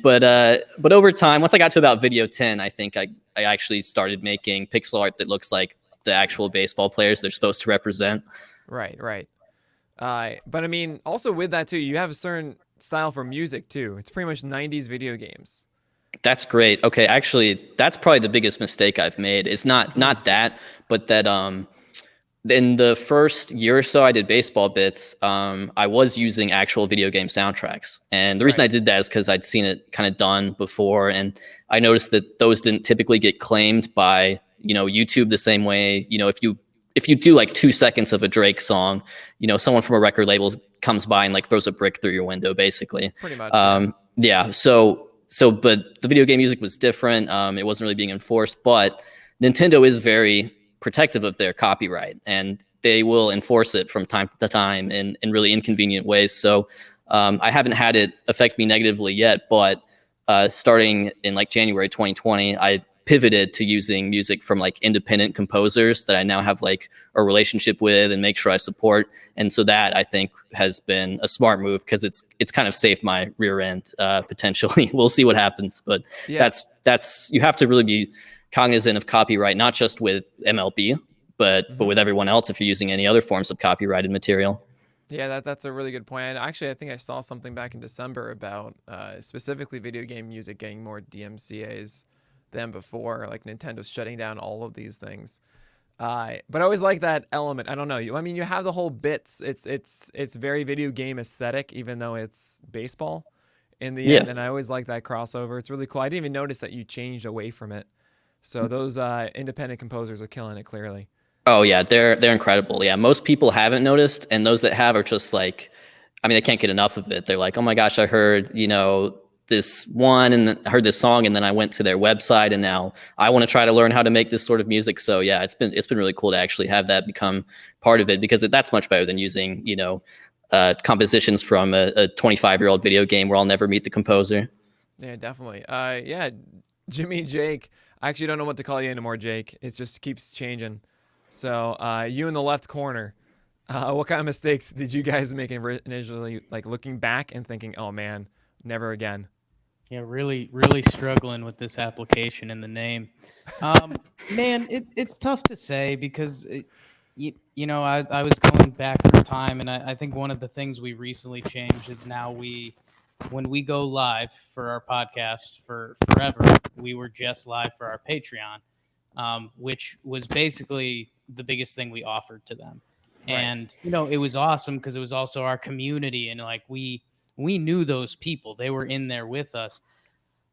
[SPEAKER 2] But over time, once I got to about video 10, I think I actually started making pixel art that looks like the actual baseball players they're supposed to represent.
[SPEAKER 1] Right. But I mean, also with that too, you have a certain style for music too. It's pretty much 90s video games.
[SPEAKER 2] That's great. Okay, actually, that's probably the biggest mistake I've made. It's not that, but that in the first year or so I did baseball bits, I was using actual video game soundtracks. And the reason I did that is because I'd seen it kind of done before, and I noticed that those didn't typically get claimed by, YouTube the same way. If you do like 2 seconds of a Drake song, someone from a record label comes by and like throws a brick through your window, basically.
[SPEAKER 1] Pretty much.
[SPEAKER 2] Yeah. But the video game music was different. It wasn't really being enforced, but Nintendo is very protective of their copyright. And they will enforce it from time to time in really inconvenient ways. So I haven't had it affect me negatively yet, but starting in like January 2020, I pivoted to using music from like independent composers that I now have like a relationship with and make sure I support. And so that I think has been a smart move because it's kind of saved my rear end potentially. We'll see what happens, but
[SPEAKER 1] Yeah.
[SPEAKER 2] that's you have to really be cognizant of copyright, not just with MLB, but with everyone else if you're using any other forms of copyrighted material.
[SPEAKER 1] Yeah, that's a really good point. And actually, I think I saw something back in December about specifically video game music getting more DMCA's than before. Like Nintendo's shutting down all of these things. But I always like that element. I don't know. I mean, you have the whole bits. It's very video game aesthetic, even though it's baseball in the end. And I always like that crossover. It's really cool. I didn't even notice that you changed away from it. So those independent composers are killing it clearly.
[SPEAKER 2] Oh yeah, they're incredible. Yeah, most people haven't noticed, and those that have are just like, I mean, they can't get enough of it. They're like, oh my gosh, I heard this one, and I heard this song, and then I went to their website, and now I want to try to learn how to make this sort of music. So yeah, it's been really cool to actually have that become part of it because that's much better than using compositions from a 25-year-old video game where I'll never meet the composer.
[SPEAKER 1] Yeah, definitely. Yeah, Jimmy Jake. I actually don't know what to call you anymore, Jake. It just keeps changing. So you in the left corner, what kind of mistakes did you guys make initially, like looking back and thinking, oh man, never again?
[SPEAKER 3] Yeah, really, really struggling with this application and the name. Man, it's tough to say because, I was going back through time, and I think one of the things we recently changed is now when we go live for our podcast for forever, we were just live for our Patreon, which was basically the biggest thing we offered to them. Right. And, it was awesome because it was also our community. And like, we knew those people, they were in there with us.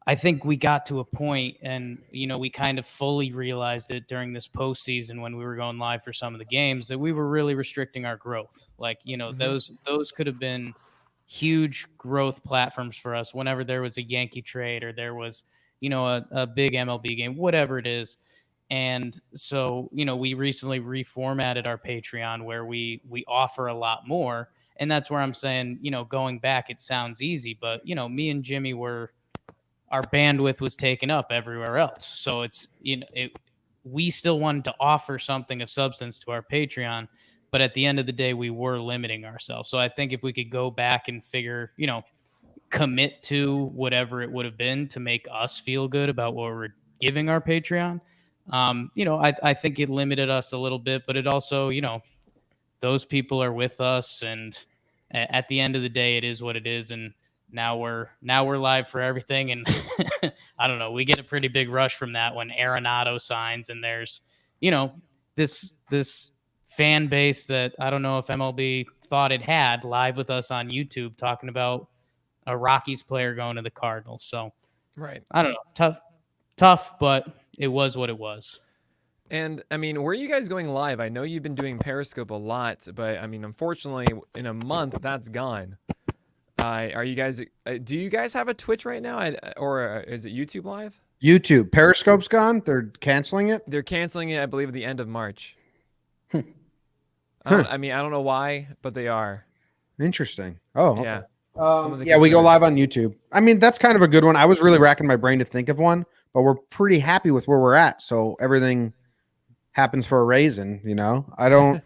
[SPEAKER 3] I think we got to a point and, we kind of fully realized it during this postseason when we were going live for some of the games that we were really restricting our growth. Like, those could have been huge growth platforms for us whenever there was a Yankee trade or there was, a big MLB game, whatever it is. And so, we recently reformatted our Patreon where we offer a lot more. And that's where I'm saying, going back, it sounds easy, but, me and Jimmy our bandwidth was taken up everywhere else. So it's, we still wanted to offer something of substance to our Patreon, but at the end of the day, we were limiting ourselves. So I think if we could go back and figure, commit to whatever it would have been to make us feel good about what we're giving our Patreon, I think it limited us a little bit, but it also, those people are with us, and at the end of the day, it is what it is. And now we're live for everything. And I don't know, we get a pretty big rush from that when Arenado signs, and there's, this fan base that I don't know if MLB thought it had live with us on YouTube talking about a Rockies player going to the Cardinals. So
[SPEAKER 1] right,
[SPEAKER 3] I don't know, tough, but it was what it was.
[SPEAKER 1] And I mean, where are you guys going live? I know you've been doing Periscope a lot, but I mean, unfortunately, in a month, that's gone. Are you guys? Do you guys have a Twitch right now, or is it YouTube Live?
[SPEAKER 4] YouTube. Periscope's gone. They're canceling it.
[SPEAKER 1] They're canceling it, I believe, at the end of March.
[SPEAKER 4] Huh.
[SPEAKER 1] I mean, I don't know why, but they are.
[SPEAKER 4] Interesting. Oh,
[SPEAKER 1] yeah.
[SPEAKER 4] Okay. Yeah, we go live on YouTube. I mean, that's kind of a good one. I was really racking my brain to think of one, but we're pretty happy with where we're at. So everything happens for a reason, I don't.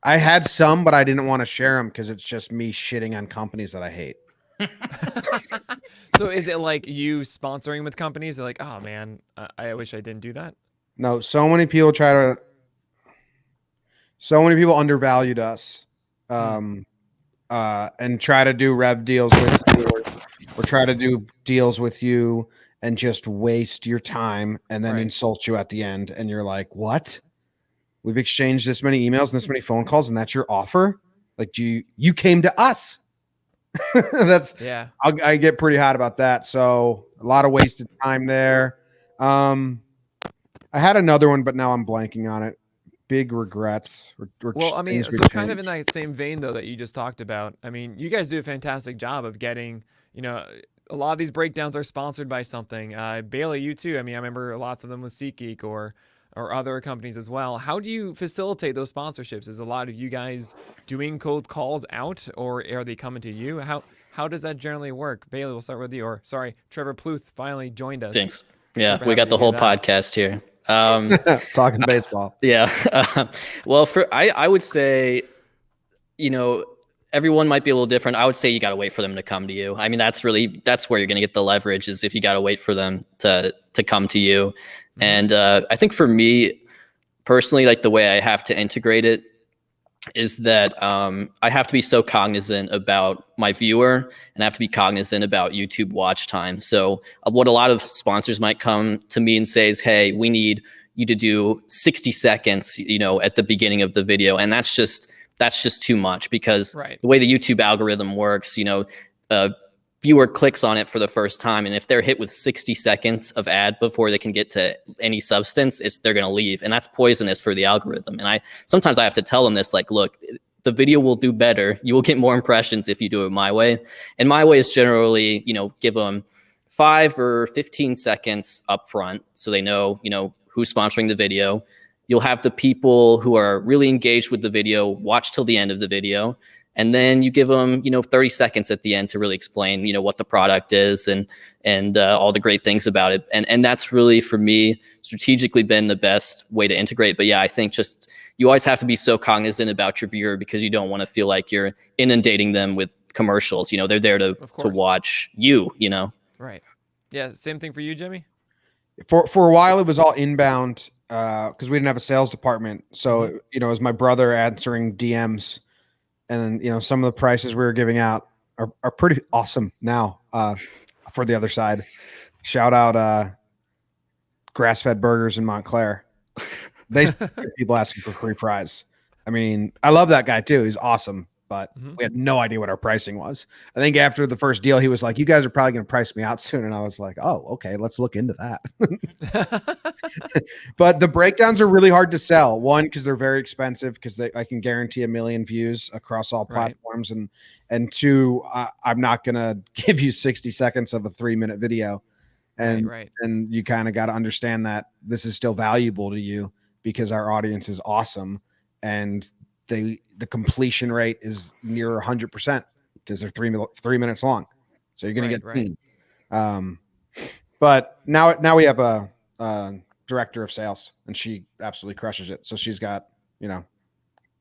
[SPEAKER 4] I had some, but I didn't want to share them because it's just me shitting on companies that I hate.
[SPEAKER 1] So is it like you sponsoring with companies? They're like, oh man, I wish I didn't do that.
[SPEAKER 4] No, so many people undervalued us, and try to do rev deals with you, or try to do deals with you and just waste your time and then insult you at the end. And you're like, what? We've exchanged this many emails and this many phone calls, and that's your offer? Like, you came to us. That's I get pretty hot about that. So a lot of wasted time there. I had another one, but now I'm blanking on it. Big regrets.
[SPEAKER 1] Well, I mean, so kind of in that same vein though that you just talked about. I mean, you guys do a fantastic job of getting, a lot of these breakdowns are sponsored by something. Bailey, you too. I mean, I remember lots of them with SeatGeek or or other companies as well. How do you facilitate those sponsorships? Is a lot of you guys doing cold calls out, or are they coming to you? How does that generally work? Bailey, we'll start with you. Or sorry, Trevor Pluth finally joined us.
[SPEAKER 2] Thanks. Yeah,
[SPEAKER 1] Super
[SPEAKER 2] we
[SPEAKER 1] happy
[SPEAKER 2] got
[SPEAKER 1] to
[SPEAKER 2] the
[SPEAKER 1] hear
[SPEAKER 2] whole
[SPEAKER 1] that.
[SPEAKER 2] podcast here.
[SPEAKER 4] Talking baseball.
[SPEAKER 2] Yeah. Well, I would say, everyone might be a little different. I would say you got to wait for them to come to you. I mean, that's where you're going to get the leverage, is if you got to wait for them to come to you.
[SPEAKER 1] Mm-hmm.
[SPEAKER 2] And I think for me personally, like the way I have to integrate it is that I have to be so cognizant about my viewer, and I have to be cognizant about YouTube watch time. So what a lot of sponsors might come to me and say is, hey, we need you to do 60 seconds, at the beginning of the video. And that's just too much, because the way the YouTube algorithm works, viewer clicks on it for the first time, and if they're hit with 60 seconds of ad before they can get to any substance, they're going to leave, and that's poisonous for the algorithm. And sometimes I have to tell them this, like, look, the video will do better, you will get more impressions if you do it my way. And my way is generally, give them 5 or 15 seconds up front, so they know, who's sponsoring the video. You'll have the people who are really engaged with the video watch till the end of the video. And then you give them, 30 seconds at the end to really explain, what the product is and all the great things about it. And that's really, for me, strategically been the best way to integrate. But yeah, I think just you always have to be so cognizant about your viewer, because you don't want to feel like you're inundating them with commercials. They're there to watch you,
[SPEAKER 1] Right. Yeah. Same thing for you, Jimmy.
[SPEAKER 4] For a while, it was all inbound because we didn't have a sales department. So, it was my brother answering DMs. And some of the prices we were giving out are pretty awesome now for the other side. Shout out Grass-Fed Burgers in Montclair. They get people asking for free fries. I mean, I love that guy too. He's awesome, but we had no idea what our pricing was. I think after the first deal, he was like, "You guys are probably going to price me out soon," and I was like, "Oh, okay, let's look into that." But the breakdowns are really hard to sell. One, because they're very expensive, because I can guarantee 1 million views across all platforms, and two, I'm not going to give you 60 seconds of a 3-minute video, and you kind of got to understand that this is still valuable to you, because our audience is awesome, and the completion rate is near 100%, because they're 3 minutes long, so you're going to get seen. But now we have a director of sales, and she absolutely crushes it. So she's got,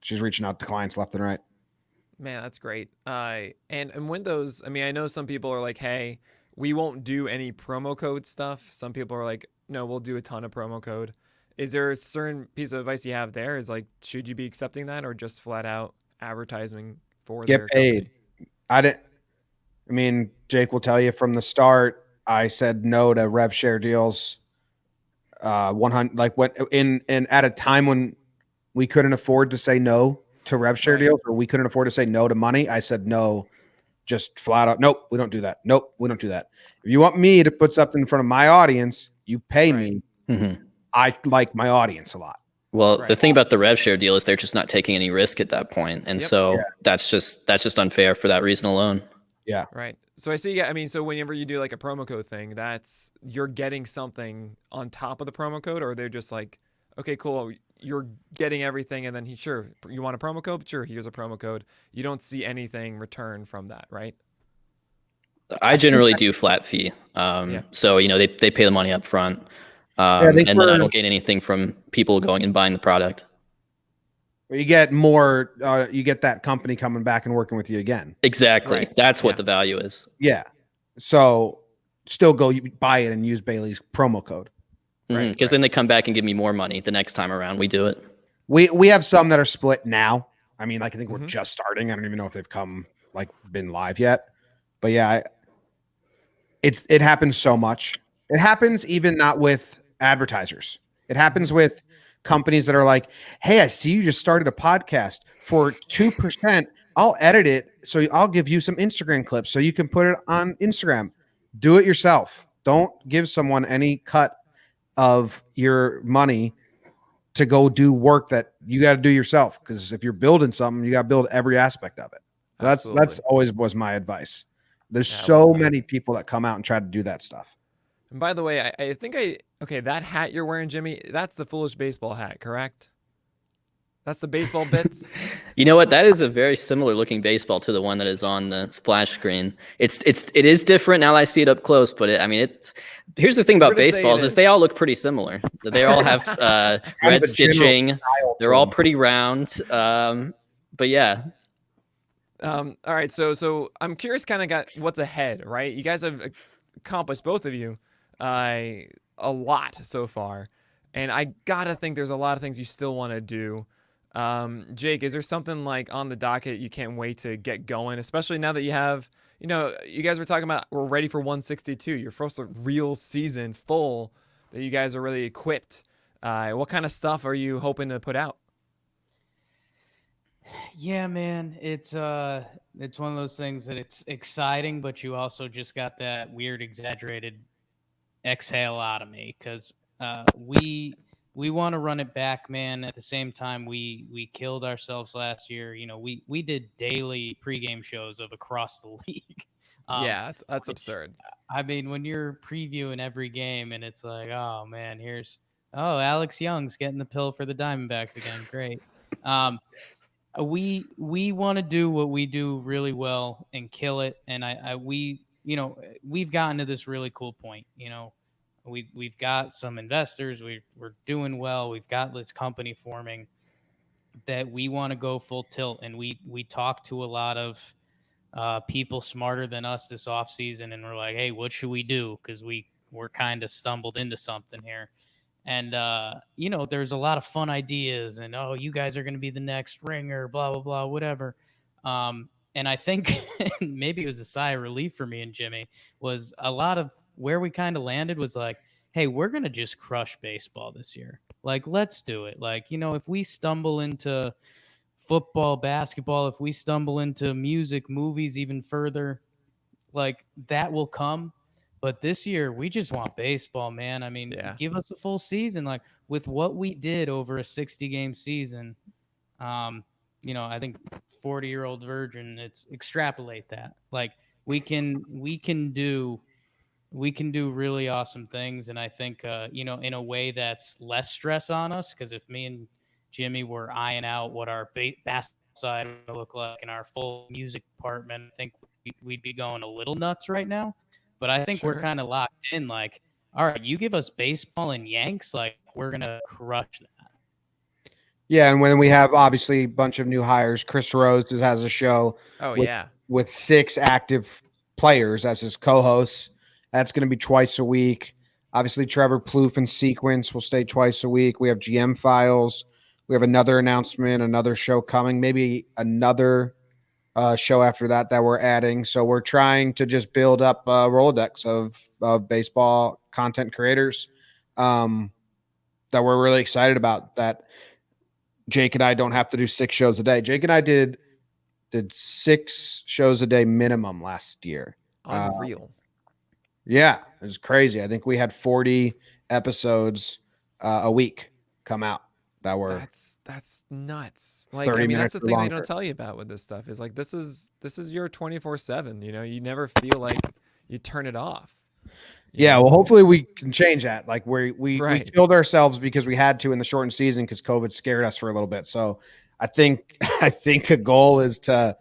[SPEAKER 4] she's reaching out to clients left and right.
[SPEAKER 1] Man, that's great. And when those, I mean, I know some people are like, hey, we won't do any promo code stuff. Some people are like, no, we'll do a ton of promo code. Is there a certain piece of advice you have there? Is like, should you be accepting that, or just flat out advertising for
[SPEAKER 4] get paid? Company? I mean, Jake will tell you from the start, I said no to rev share deals. 100, like when at a time when we couldn't afford to say no to rev share deals, or we couldn't afford to say no to money, I said no, just flat out. Nope, we don't do that. Nope, we don't do that. If you want me to put something in front of my audience, you pay me. I like my audience a lot.
[SPEAKER 2] Well, the thing about the rev share deal is they're just not taking any risk at that point, and that's just unfair for that reason alone.
[SPEAKER 4] Yeah.
[SPEAKER 1] Right. So I see. I mean, so whenever you do like a promo code thing, you're getting something on top of the promo code, or they're just like, okay, cool, you're getting everything, and then sure, you want a promo code? Sure, here's a promo code. You don't see anything return from that, right?
[SPEAKER 2] I generally do flat fee. So they pay the money up front, and then I don't get anything from people going and buying the product.
[SPEAKER 4] You get more, you get that company coming back and working with you again.
[SPEAKER 2] Exactly. That's what the value is.
[SPEAKER 4] Yeah. So still go buy it and use Bailey's promo code.
[SPEAKER 2] Because then they come back and give me more money the next time around we do it.
[SPEAKER 4] We have some that are split now. I mean, like, I think we're just starting. I don't even know if they've been live yet. But yeah, it happens so much. It happens even not with advertisers. It happens with companies that are like, hey, I see you just started a podcast for 2%. I'll edit it. So I'll give you some Instagram clips so you can put it on Instagram. Do it yourself. Don't give someone any cut of your money to go do work that you got to do yourself. Because if you're building something, you got to build every aspect of it. That's always was my advice. There's so many people that come out and try to do that stuff.
[SPEAKER 1] And by the way, I think okay, that hat you're wearing, Jimmy, that's the Foolish Baseball hat, correct? That's the baseball bits.
[SPEAKER 2] You know what? That is a very similar looking baseball to the one that is on the splash screen. It is different now that I see it up close, but here's the thing
[SPEAKER 1] We're
[SPEAKER 2] about
[SPEAKER 1] gonna say it
[SPEAKER 2] baseballs is they all look pretty similar. They all have
[SPEAKER 4] Kind
[SPEAKER 2] red
[SPEAKER 4] of a general
[SPEAKER 2] stitching.
[SPEAKER 4] style
[SPEAKER 2] They're
[SPEAKER 4] to
[SPEAKER 2] all
[SPEAKER 4] 'em.
[SPEAKER 2] pretty round. But yeah,
[SPEAKER 1] All right, so I'm curious, kind of got what's ahead, right? You guys have accomplished, both of you, a lot so far, and I gotta think there's a lot of things you still want to do. Jake, is there something like on the docket you can't wait to get going, especially now that you have, you guys were talking about we're ready for 162, your first real season full that you guys are really equipped. What kind of stuff are you hoping to put out?
[SPEAKER 3] Yeah, man, it's one of those things that it's exciting, but you also just got that weird exaggerated exhale out of me because we want to run it back, man. At the same time, we killed ourselves last year. We did daily pregame shows of across the league.
[SPEAKER 1] Yeah, that's
[SPEAKER 3] which,
[SPEAKER 1] absurd.
[SPEAKER 3] I mean, when you're previewing every game and it's like, oh man, Alex Young's getting the pill for the Diamondbacks again. Great. We want to do what we do really well and kill it. And we've gotten to this really cool point. We've got some investors. We're doing well. We've got this company forming that we want to go full tilt. And we talk to a lot of people smarter than us this off season, and we're like, hey, what should we do? Because we're kind of stumbled into something here. And there's a lot of fun ideas, and you guys are going to be the next ringer, blah blah blah, whatever. And I think maybe it was a sigh of relief for me and Jimmy. Was a lot of where we kind of landed was like, hey, we're going to just crush baseball this year. Like, let's do it. Like, if we stumble into football, basketball, if we stumble into music, movies even further, like that will come. But this year, we just want baseball, man. I mean,
[SPEAKER 1] Yeah.
[SPEAKER 3] give us a full season. Like with what we did over a 60-game season, I think 40-year-old virgin, it's extrapolate that. Like we can do really awesome things. And I think, in a way that's less stress on us. Because if me and Jimmy were eyeing out what our bass side would look like in our full music department, I think we'd be going a little nuts right now. But I think we're
[SPEAKER 1] Sure.
[SPEAKER 3] kind of locked in. Like, all right, you give us baseball and Yanks, like we're gonna crush that.
[SPEAKER 4] Yeah, and when we have obviously a bunch of new hires, Chris Rose has a show
[SPEAKER 1] Oh
[SPEAKER 4] with,
[SPEAKER 1] yeah.
[SPEAKER 4] with 6 active players as his co-hosts. That's going to be twice a week. Obviously, Trevor Plouffe and Sequence will stay twice a week. We have GM Files. We have another announcement, another show coming, maybe another show after that we're adding. So we're trying to just build up a Rolodex of baseball content creators that we're really excited about, that Jake and I don't have to do 6 shows a day. Jake and I did 6 shows a day minimum last year.
[SPEAKER 1] Unreal.
[SPEAKER 4] Yeah, it was crazy. I think we had 40 episodes a week come out that were
[SPEAKER 1] That's nuts. Like,
[SPEAKER 4] 30
[SPEAKER 1] I mean, that's
[SPEAKER 4] minutes
[SPEAKER 1] the
[SPEAKER 4] or
[SPEAKER 1] thing they don't
[SPEAKER 4] longer.
[SPEAKER 1] tell you about with this stuff is like this is your 24/7, you never feel like you turn it off.
[SPEAKER 4] Yeah, well, hopefully we can change that. Like we
[SPEAKER 1] Right.
[SPEAKER 4] killed ourselves because we had to in the shortened season because COVID scared us for a little bit. So I think a goal is to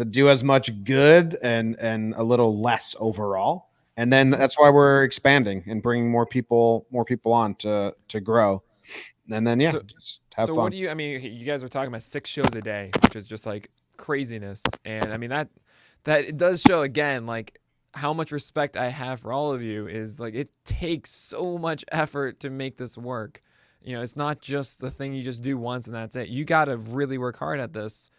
[SPEAKER 4] do as much good and a little less overall. And then that's why we're expanding and bringing more people on to grow. And then
[SPEAKER 1] So
[SPEAKER 4] just have
[SPEAKER 1] so
[SPEAKER 4] fun.
[SPEAKER 1] what do you I mean, you guys are talking about 6 shows a day, which is just like craziness. And I mean that it does show again like how much respect I have for all of you is like it takes so much effort to make this work. It's not just the thing you just do once and that's it. You got to really work hard at this.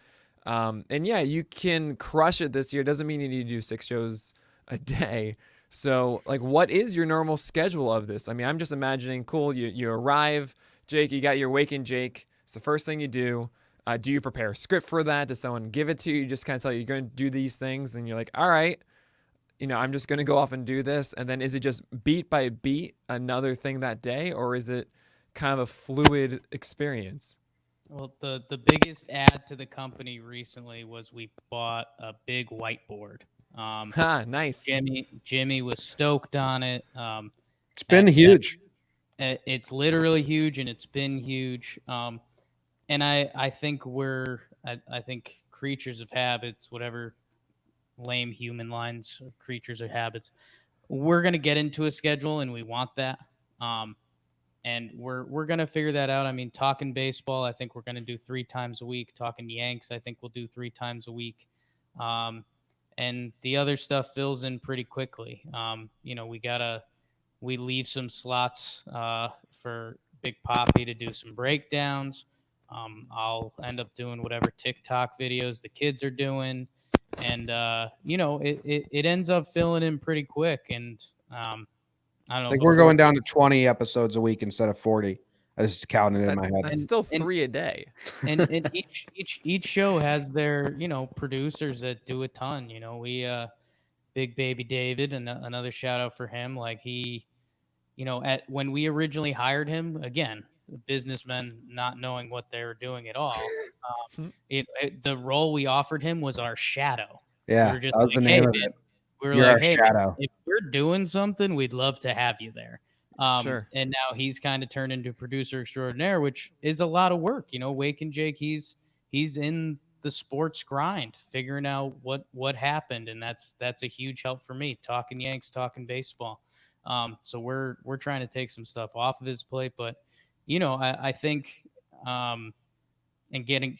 [SPEAKER 1] And yeah, you can crush it this year. Doesn't mean you need to do 6 shows a day. So, like, what is your normal schedule of this? I mean, I'm just imagining, cool, you arrive, Jake, you got your Wake and Jake. It's the first thing you do. Do you prepare a script for that? Does someone give it to you? You just kind of tell you you're going to do these things. Then you're like, all right, I'm just going to go off and do this. And then is it just beat by beat another thing that day? Or is it kind of a fluid experience?
[SPEAKER 3] Well, the biggest add to the company recently was we bought a big whiteboard.
[SPEAKER 1] Ha, nice.
[SPEAKER 3] Jimmy was stoked on it.
[SPEAKER 4] It's been huge.
[SPEAKER 3] It's literally huge, and it's been huge. And I think I think creatures of habits, whatever lame human lines, creatures of habits, we're gonna get into a schedule, and we want that. And we're gonna figure that out. I mean, talking baseball, I think we're gonna do 3 times a week. Talking Yanks, I think we'll do 3 times a week. And the other stuff fills in pretty quickly. You know, we leave some slots for Big Poppy to do some breakdowns. I'll end up doing whatever TikTok videos the kids are doing, and you know, it ends up filling in pretty quick. And I don't know.
[SPEAKER 4] I think we're going down to 20 episodes a week instead of 40. I just counted it in my head.
[SPEAKER 1] That's still 3 a day.
[SPEAKER 3] and each show has their, you know, producers that do a ton. You know, we Big Baby David, and another shout out for him. Like, he, you know, when we originally hired him, again, businessmen not knowing what they were doing at all, the role we offered him was our shadow.
[SPEAKER 4] Yeah,
[SPEAKER 3] we were just
[SPEAKER 4] that was
[SPEAKER 3] like,
[SPEAKER 4] the name
[SPEAKER 3] hey,
[SPEAKER 4] of
[SPEAKER 3] man,
[SPEAKER 4] it.
[SPEAKER 3] we were
[SPEAKER 4] You're
[SPEAKER 3] like,
[SPEAKER 4] our
[SPEAKER 3] hey,
[SPEAKER 4] shadow.
[SPEAKER 3] if we're doing something, we'd love to have you there.
[SPEAKER 1] Sure.
[SPEAKER 3] And now he's kind of turned into producer extraordinaire, which is a lot of work. You know, Wake and Jake, he's in the sports grind, figuring out what happened, and that's a huge help for me. Talking Yanks, talking baseball. So we're trying to take some stuff off of his plate, but you know, I think, and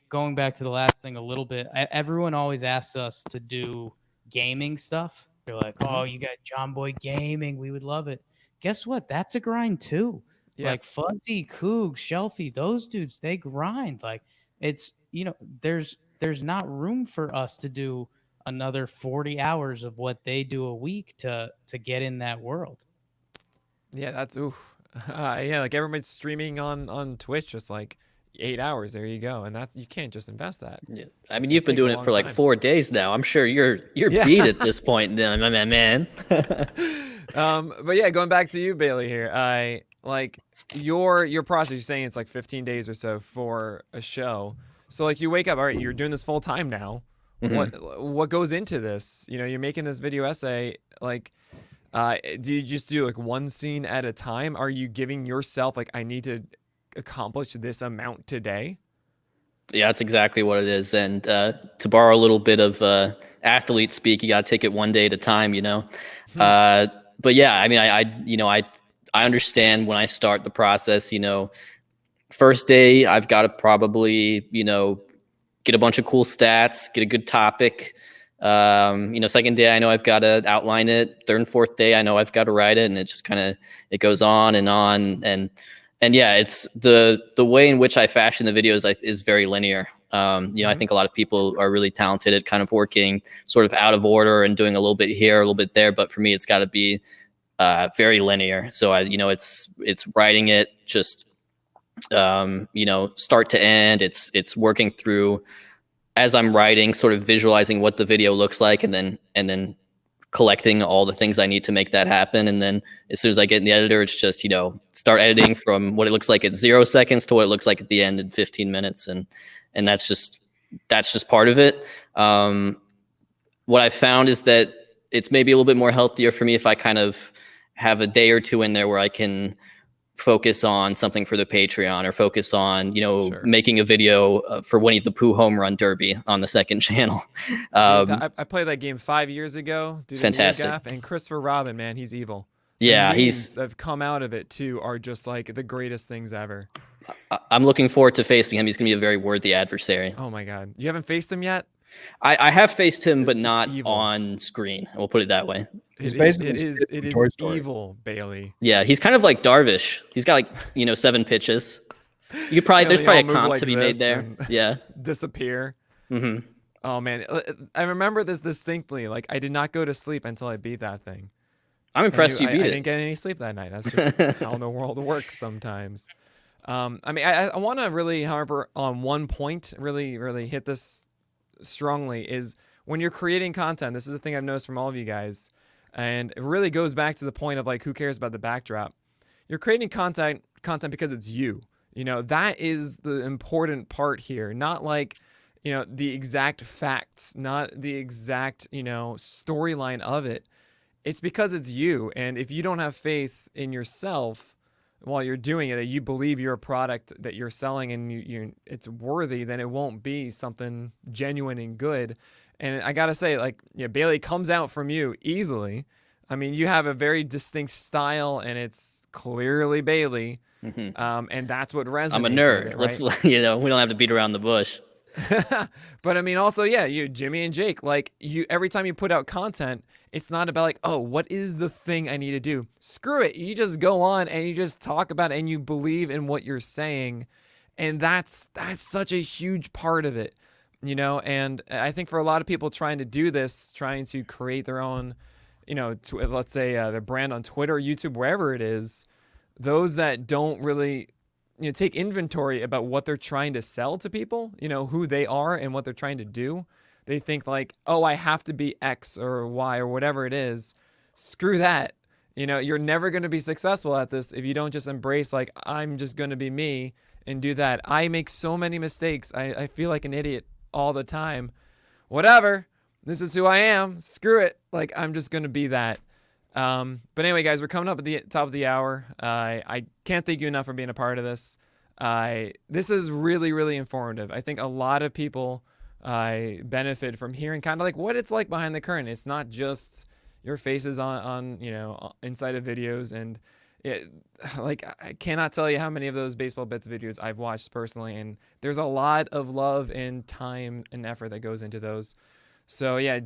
[SPEAKER 3] going back to the last thing a little bit, everyone always asks us to do gaming stuff. They're like, oh, you got Jomboy Gaming, we would love it. Guess what? That's a grind too.
[SPEAKER 1] Yeah.
[SPEAKER 3] Like Fuzzy, Coog, Shelfie, those dudes, they grind. Like, it's, you know, there's not room for us to do another 40 hours of what they do a week to get in that world.
[SPEAKER 1] Yeah, that's oof. Yeah, like everybody's streaming on Twitch, just like 8 hours. There you go, and that's, you can't just invest that.
[SPEAKER 2] Yeah. I mean, you've been
[SPEAKER 1] takes a
[SPEAKER 2] doing it
[SPEAKER 1] long
[SPEAKER 2] for like
[SPEAKER 1] time.
[SPEAKER 2] 4 days now. I'm sure you're
[SPEAKER 1] Yeah.
[SPEAKER 2] beat at this point, then, man.
[SPEAKER 1] But yeah, going back to you, Bailey here. I like your process. You're saying it's like 15 days or so for a show. So like you wake up, all right, you're doing this full time now. What goes into this? You know, you're making this video essay. Like, do you just do like one scene at a time? Are you giving yourself like, I need to accomplish this amount today?
[SPEAKER 2] Yeah, that's exactly what it is. And to borrow a little bit of athlete speak, you got to take it one day at a time, you know. But yeah, I mean, I understand when I start the process, you know, first day I've got to probably, you know, get a bunch of cool stats, get a good topic. You know, second day I know I've got to outline it. Third and fourth day I know I've got to write it, and it just kind of, it goes on. And yeah, it's the way in which I fashion the videos is very linear. You know, I think a lot of people are really talented at kind of working sort of out of order and doing a little bit here, a little bit there. But for me, it's got to be very linear. So you know, it's writing it just, you know, start to end. It's working through as I'm writing, sort of visualizing what the video looks like, and then collecting all the things I need to make that happen. And then as soon as I get in the editor, it's just, you know, start editing from what it looks like at 0 seconds to what it looks like at the end in 15 minutes. And that's just part of it. What I found is that it's maybe a little bit more healthier for me if I kind of have a day or two in there where I can focus on something for the Patreon, or focus on, you know, making a video for Winnie the Pooh home run derby on the second channel.
[SPEAKER 1] Dude, I played that game 5 years ago.
[SPEAKER 2] It's fantastic.
[SPEAKER 1] And Christopher Robin, man, he's evil.
[SPEAKER 2] Yeah,
[SPEAKER 1] the memes that have come out of it too are just like the greatest things ever.
[SPEAKER 2] I'm looking forward to facing him. He's gonna be a very worthy adversary.
[SPEAKER 1] Oh my god, you haven't faced him yet?
[SPEAKER 2] I have faced him, but not
[SPEAKER 1] evil.
[SPEAKER 2] On screen. We'll put it that way.
[SPEAKER 1] It is evil, Bailey.
[SPEAKER 2] Yeah, he's kind of like Darvish. He's got like, you know, 7 pitches. You could probably, there's probably a comp like to be made there. Yeah.
[SPEAKER 1] Disappear. Oh man, I remember this distinctly. Like, I did not go to sleep until I beat that thing.
[SPEAKER 2] I'm impressed you beat it.
[SPEAKER 1] I didn't get any sleep that night. That's just how the world works sometimes. I mean, I want to really harper on one point, really hit this strongly, is when you're creating content. This is the thing I've noticed from all of you guys, and it really goes back to the point of like, who cares about the backdrop? You're creating content because it's you. You know, that is the important part here. Not like, you know, the exact facts, not the exact, you know, storyline of it. it's because it's you. And if you don't have faith in yourself while you're doing it, that you believe you're a product that you're selling and it's worthy, then it won't be something genuine and good. And I gotta say, like, yeah, Bailey comes out from you easily. I mean, you have a very distinct style, and it's clearly Bailey. And that's what resonates.
[SPEAKER 2] I'm a
[SPEAKER 1] with
[SPEAKER 2] nerd.
[SPEAKER 1] it, right?
[SPEAKER 2] Let's, we don't have to beat around the bush.
[SPEAKER 1] But I mean, also, yeah, you, Jimmy and Jake, like, you, every time you put out content, it's not about like, oh, what is the thing I need to do? Screw it. You just go on and you just talk about it, and you believe in what you're saying. And that's such a huge part of it, you know? And I think for a lot of people trying to do this, trying to create their own, you know, let's say their brand on Twitter, YouTube, wherever it is, those that don't really, you know, take inventory about what they're trying to sell to people, you know, who they are and what they're trying to do. They think like, oh, I have to be X or Y or whatever it is. Screw that. You know, you're never going to be successful at this if you don't just embrace, like, I'm just going to be me and do that. I make so many mistakes. I feel like an idiot all the time. Whatever. This is who I am. Screw it. Like, I'm just going to be that. But anyway, guys, we're coming up at the top of the hour. I can't thank you enough for being a part of this. This is really, really informative. I think a lot of people benefit from hearing kind of like what it's like behind the curtain. It's not just your faces on you know, inside of videos. And it, like, I cannot tell you how many of those baseball bits videos I've watched personally. And there's a lot of love and time and effort that goes into those. So yeah,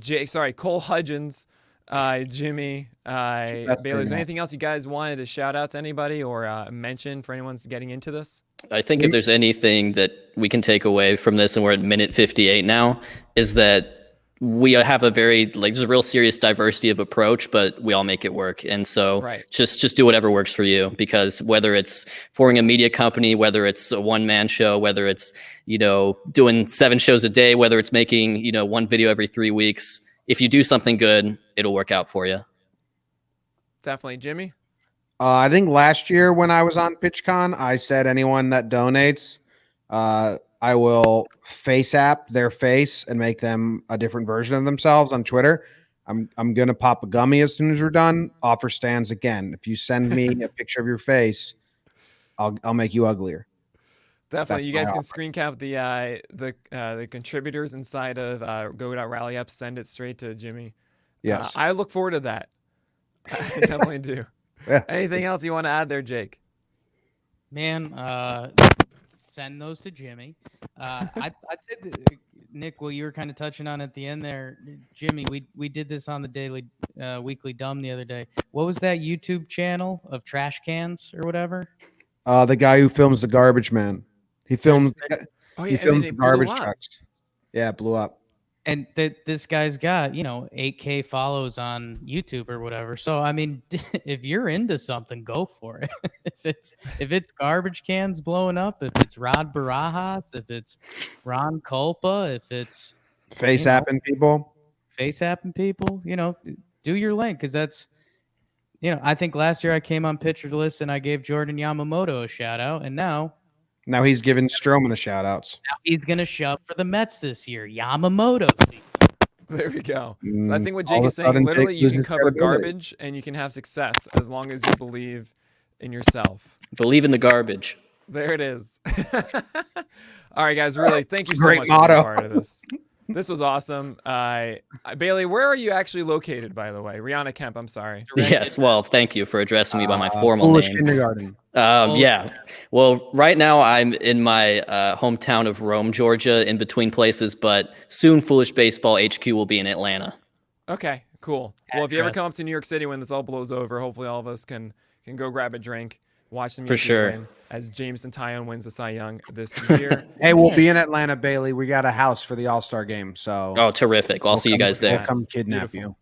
[SPEAKER 1] Cole Hudgens, Jimmy, Bailey, is there anything else you guys wanted to shout out to anybody or mention for anyone's getting into this?
[SPEAKER 2] I think if there's anything that we can take away from this, and we're at minute 58 now, is that we have a very, like, there's a real serious diversity of approach, but we all make it work. And so just do whatever works for you, because whether it's forming a media company, whether it's a one-man show, whether it's, you know, doing 7 shows a day, whether it's making, you know, 1 video every 3 weeks, if you do something good, it'll work out for you.
[SPEAKER 1] Definitely. Jimmy?
[SPEAKER 4] I think last year when I was on PitchCon, I said anyone that donates, I will face app their face and make them a different version of themselves on Twitter. I'm gonna pop a gummy as soon as we're done. Offer stands again. If you send me a picture of your face, I'll make you uglier.
[SPEAKER 1] Definitely. You guys can screen cap the contributors inside of go.rally up. Send it straight to Jimmy.
[SPEAKER 4] Yes.
[SPEAKER 1] I look forward to that. I definitely do.
[SPEAKER 4] Yeah.
[SPEAKER 1] Anything else you want to add there, Jake?
[SPEAKER 3] Man, send those to Jimmy. I'd say, Nick, what you were kind of touching on at the end there, Jimmy, we did this on the daily weekly dumb the other day. What was that YouTube channel of trash cans or whatever?
[SPEAKER 4] The guy who films the Garbage Man. He filmed. He filmed the garbage trucks. Yeah, it blew up.
[SPEAKER 3] And this guy's got, you know, 8K follows on YouTube or whatever. So I mean, if you're into something, go for it. if it's garbage cans blowing up, if it's Rod Barajas, if it's Ron Culpa, if it's
[SPEAKER 4] face apping people,
[SPEAKER 3] you know, do your link, because that's, you know, I think last year I came on Pitcher List and I gave Jordan Yamamoto a shout out, and now
[SPEAKER 4] he's giving Stroman a shout outs.
[SPEAKER 3] Now he's gonna shove for the Mets this year. Yamamoto season.
[SPEAKER 1] There we go. So I think what Jake is saying, literally, you can cover garbage and you can have success as long as you believe in yourself.
[SPEAKER 2] Believe in the garbage.
[SPEAKER 1] There it is. All right, guys. Really, thank you so
[SPEAKER 4] Great
[SPEAKER 1] much
[SPEAKER 4] motto.
[SPEAKER 1] for being part of this. This was awesome. Bailey, where are you actually located, by the way? Rihanna Kemp, I'm sorry.
[SPEAKER 2] Yes, well, thank you for addressing me by my formal
[SPEAKER 4] Foolish
[SPEAKER 2] name.
[SPEAKER 4] Kindergarten.
[SPEAKER 2] Yeah. Well, right now I'm in my hometown of Rome, Georgia, in between places, but soon Foolish Baseball HQ will be in Atlanta.
[SPEAKER 1] Okay, cool. Well, if you ever come up to New York City when this all blows over, hopefully all of us can go grab a drink, watch the Yankees win as Jameson Taillon wins the Cy Young this year.
[SPEAKER 4] Hey, we'll be in Atlanta, Bailey. We got a house for the All-Star game. So
[SPEAKER 2] terrific. I'll see you guys there.
[SPEAKER 4] We'll come kidnap you.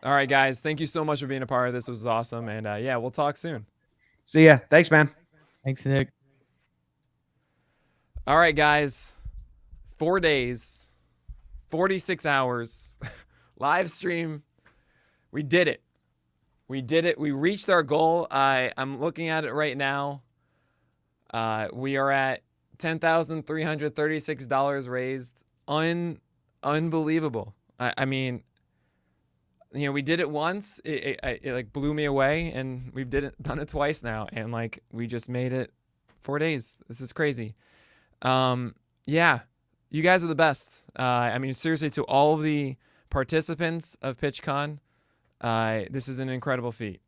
[SPEAKER 1] All right, guys. Thank you so much for being a part of this. It was awesome. And yeah, we'll talk soon.
[SPEAKER 4] See ya. Thanks, man.
[SPEAKER 3] Thanks, Nick.
[SPEAKER 1] All right, guys. 4 days, 46 hours, live stream. We did it. We did it. We reached our goal. I'm looking at it right now. We are at $10,336 raised. Unbelievable. I mean, you know, we did it once. It like blew me away, and we've done it twice now, and like we just made it 4 days. This is crazy. Yeah, you guys are the best. I mean, seriously, to all of the participants of PitchCon, this is an incredible feat.